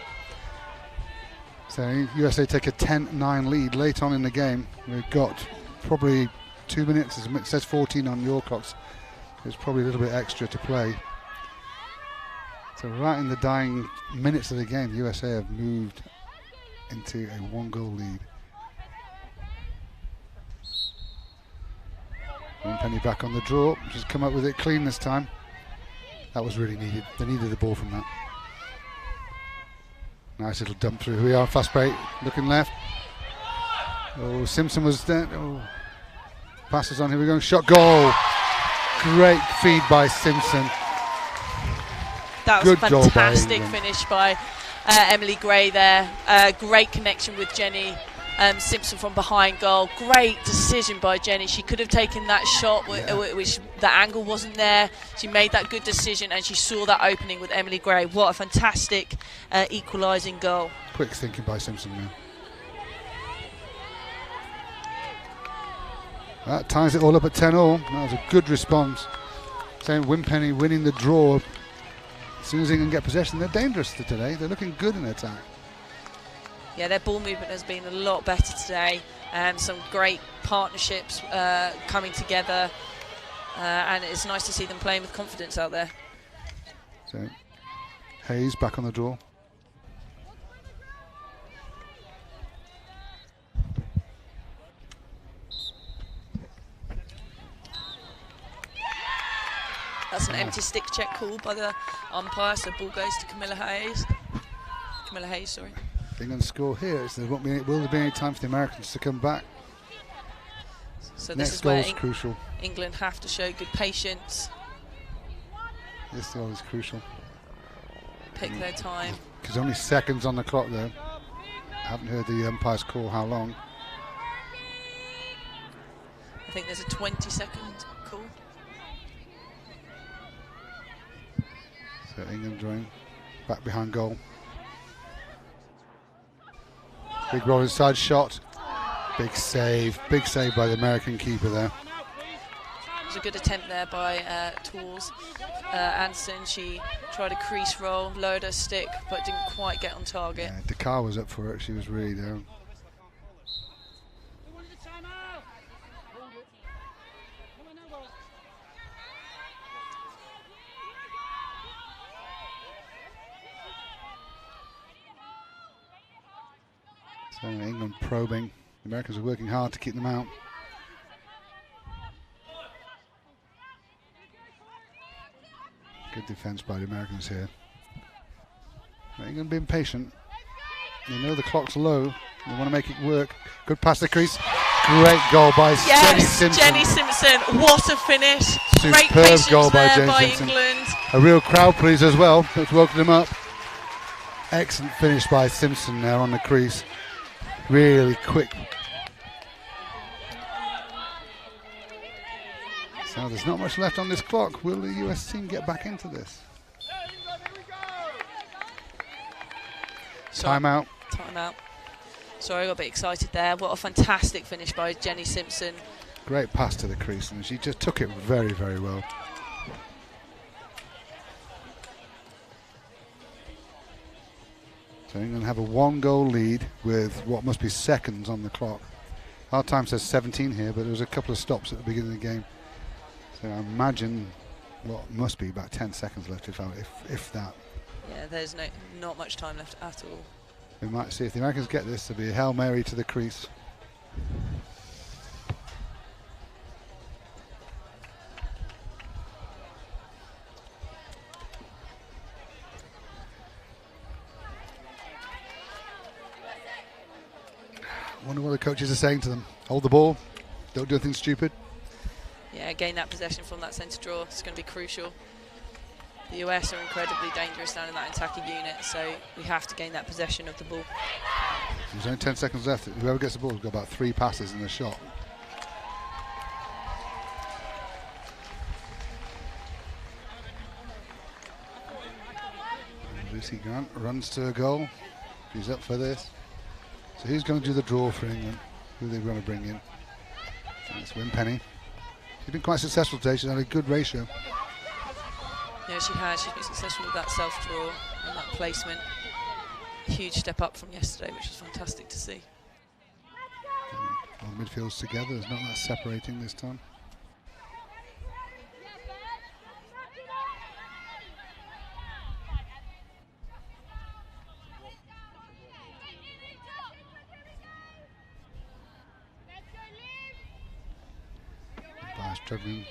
So USA take a 10-9 lead late on in the game. We've got probably 2 minutes, as it says 14 on your clocks. There's probably a little bit extra to play. So right in the dying minutes of the game, the USA have moved into a 1-goal lead. Penny back on the draw, she's come up with it clean this time. That was really needed. They needed the ball from that. Nice little dump through. Here we are, fast break, looking left. Oh, Simpson was there. Oh. Passes on, here we go, shot, goal. Great feed by Simpson. That was a fantastic finish by Emily Gray there. Great connection with Jenny Simpson from behind goal. Great decision by Jenny. She could have taken that shot, which the angle wasn't there. She made that good decision, and she saw that opening with Emily Gray. What a fantastic equalising goal. Quick thinking by Simpson now. That ties it all up at 10-all. That was a good response. Saying Wimpenny winning the draw. As soon as they can get possession, they're dangerous today. They're looking good in attack. Yeah, their ball movement has been a lot better today. Some great partnerships coming together. And it's nice to see them playing with confidence out there. So, Hayes back on the draw. That's an empty stick check called by the umpire, so ball goes to Camilla Hayes. Camilla Hayes, sorry. England score here, so will there be any time for the Americans to come back? So Next this is where crucial. England have to show good patience. This goal is crucial. Pick their time. Because only seconds on the clock there. I haven't heard the umpires call how long. I think there's a 20-second call. So England drawing back behind goal. Big roll inside shot. Big save by the American keeper there. It was a good attempt there by Tools. Anderson, she tried a crease roll, lowered her stick, but didn't quite get on target. Yeah, Dakar was up for it, she was really down. So England probing. The Americans are working hard to keep them out. Good defence by the Americans here. England being patient. They know the clock's low. They want to make it work. Good pass to the crease. Great goal by Jenny Simpson. Jenny Simpson. What a finish. Great Superb patience goal by there Jenny by Simpson. England. A real crowd pleaser as well. That's woken them up. Excellent finish by Simpson there on the crease. Really quick. So there's not much left on this clock. Will the US team get back into this? Timeout. Timeout. Sorry, I got a bit excited there. What a fantastic finish by Jenny Simpson. Great pass to the crease, and she just took it very, very well. So England have a 1-goal lead with what must be seconds on the clock. Our time says 17 here, but there was a couple of stops at the beginning of the game. So I imagine what must be about 10 seconds left, if that. Yeah, there's not much time left at all. We might see if the Americans get this. There'll be a Hail Mary to the crease. Wonder what the coaches are saying to them. Hold the ball. Don't do anything stupid. Yeah, gain that possession from that centre draw. It's going to be crucial. The US are incredibly dangerous down in that attacking unit, so we have to gain that possession of the ball. There's only 10 seconds left. Whoever gets the ball has got about 3 passes in the shot. Lucy Grant runs to a goal. She's up for this. So who's going to do the draw for England? Who are they going to bring in? It's Winpenny. She's been quite successful today. She's had a good ratio. Yeah, she has. She's been successful with that self-draw and that placement. Huge step up from yesterday, which is fantastic to see. All the midfields together. There's not that separating this time. Struggling.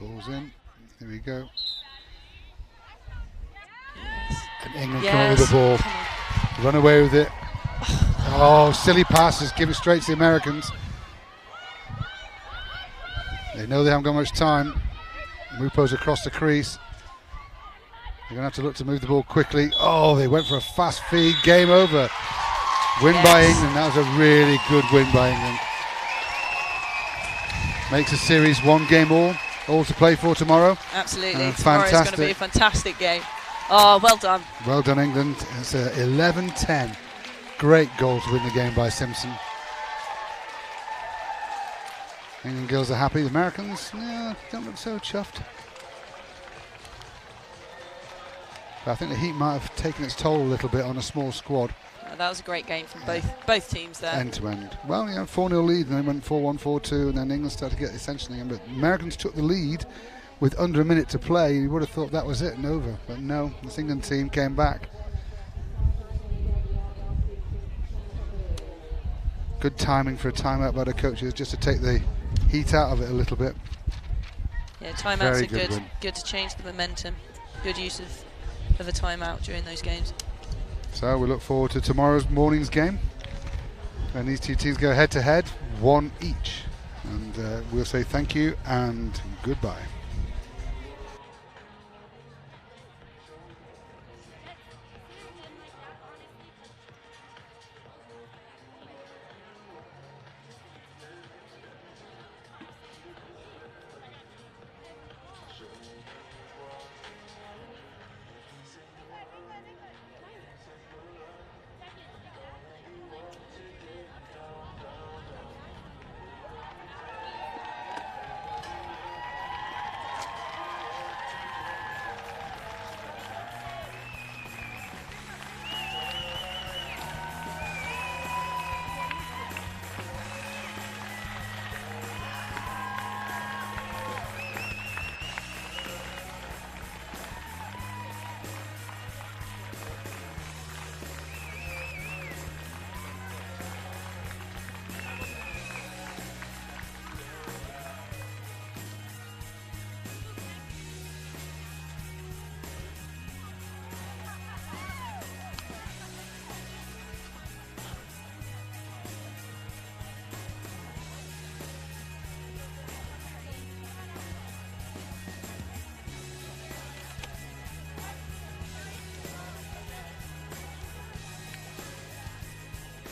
Ball's in. Here we go. Yes. And England come up with the ball. Run away with it. Oh, silly passes given straight to the Americans. They know they haven't got much time. Mupo's across the crease. They're going to have to look to move the ball quickly. Oh, they went for a fast feed. Game over. Win by England. That was a really good win by England. Makes the series 1 game all to play for tomorrow. Absolutely. Tomorrow's going to be a fantastic game. Oh, well done. Well done, England. It's 11-10. Great goal to win the game by Simpson. England girls are happy. The Americans, don't look so chuffed. But I think the heat might have taken its toll a little bit on a small squad. That was a great game from both teams there. End to end. Well, 4-0 lead, and they went 4-1, 4-2, and then England started to get essentially. But Americans took the lead with under a minute to play. You would have thought that was it and over, but no. This England team came back. Good timing for a timeout by the coaches, just to take the heat out of it a little bit. Yeah, timeouts are good to change the momentum. Good use of a timeout during those games. So we look forward to tomorrow's morning's game, and these two teams go head to head, 1 each, and we'll say thank you and goodbye.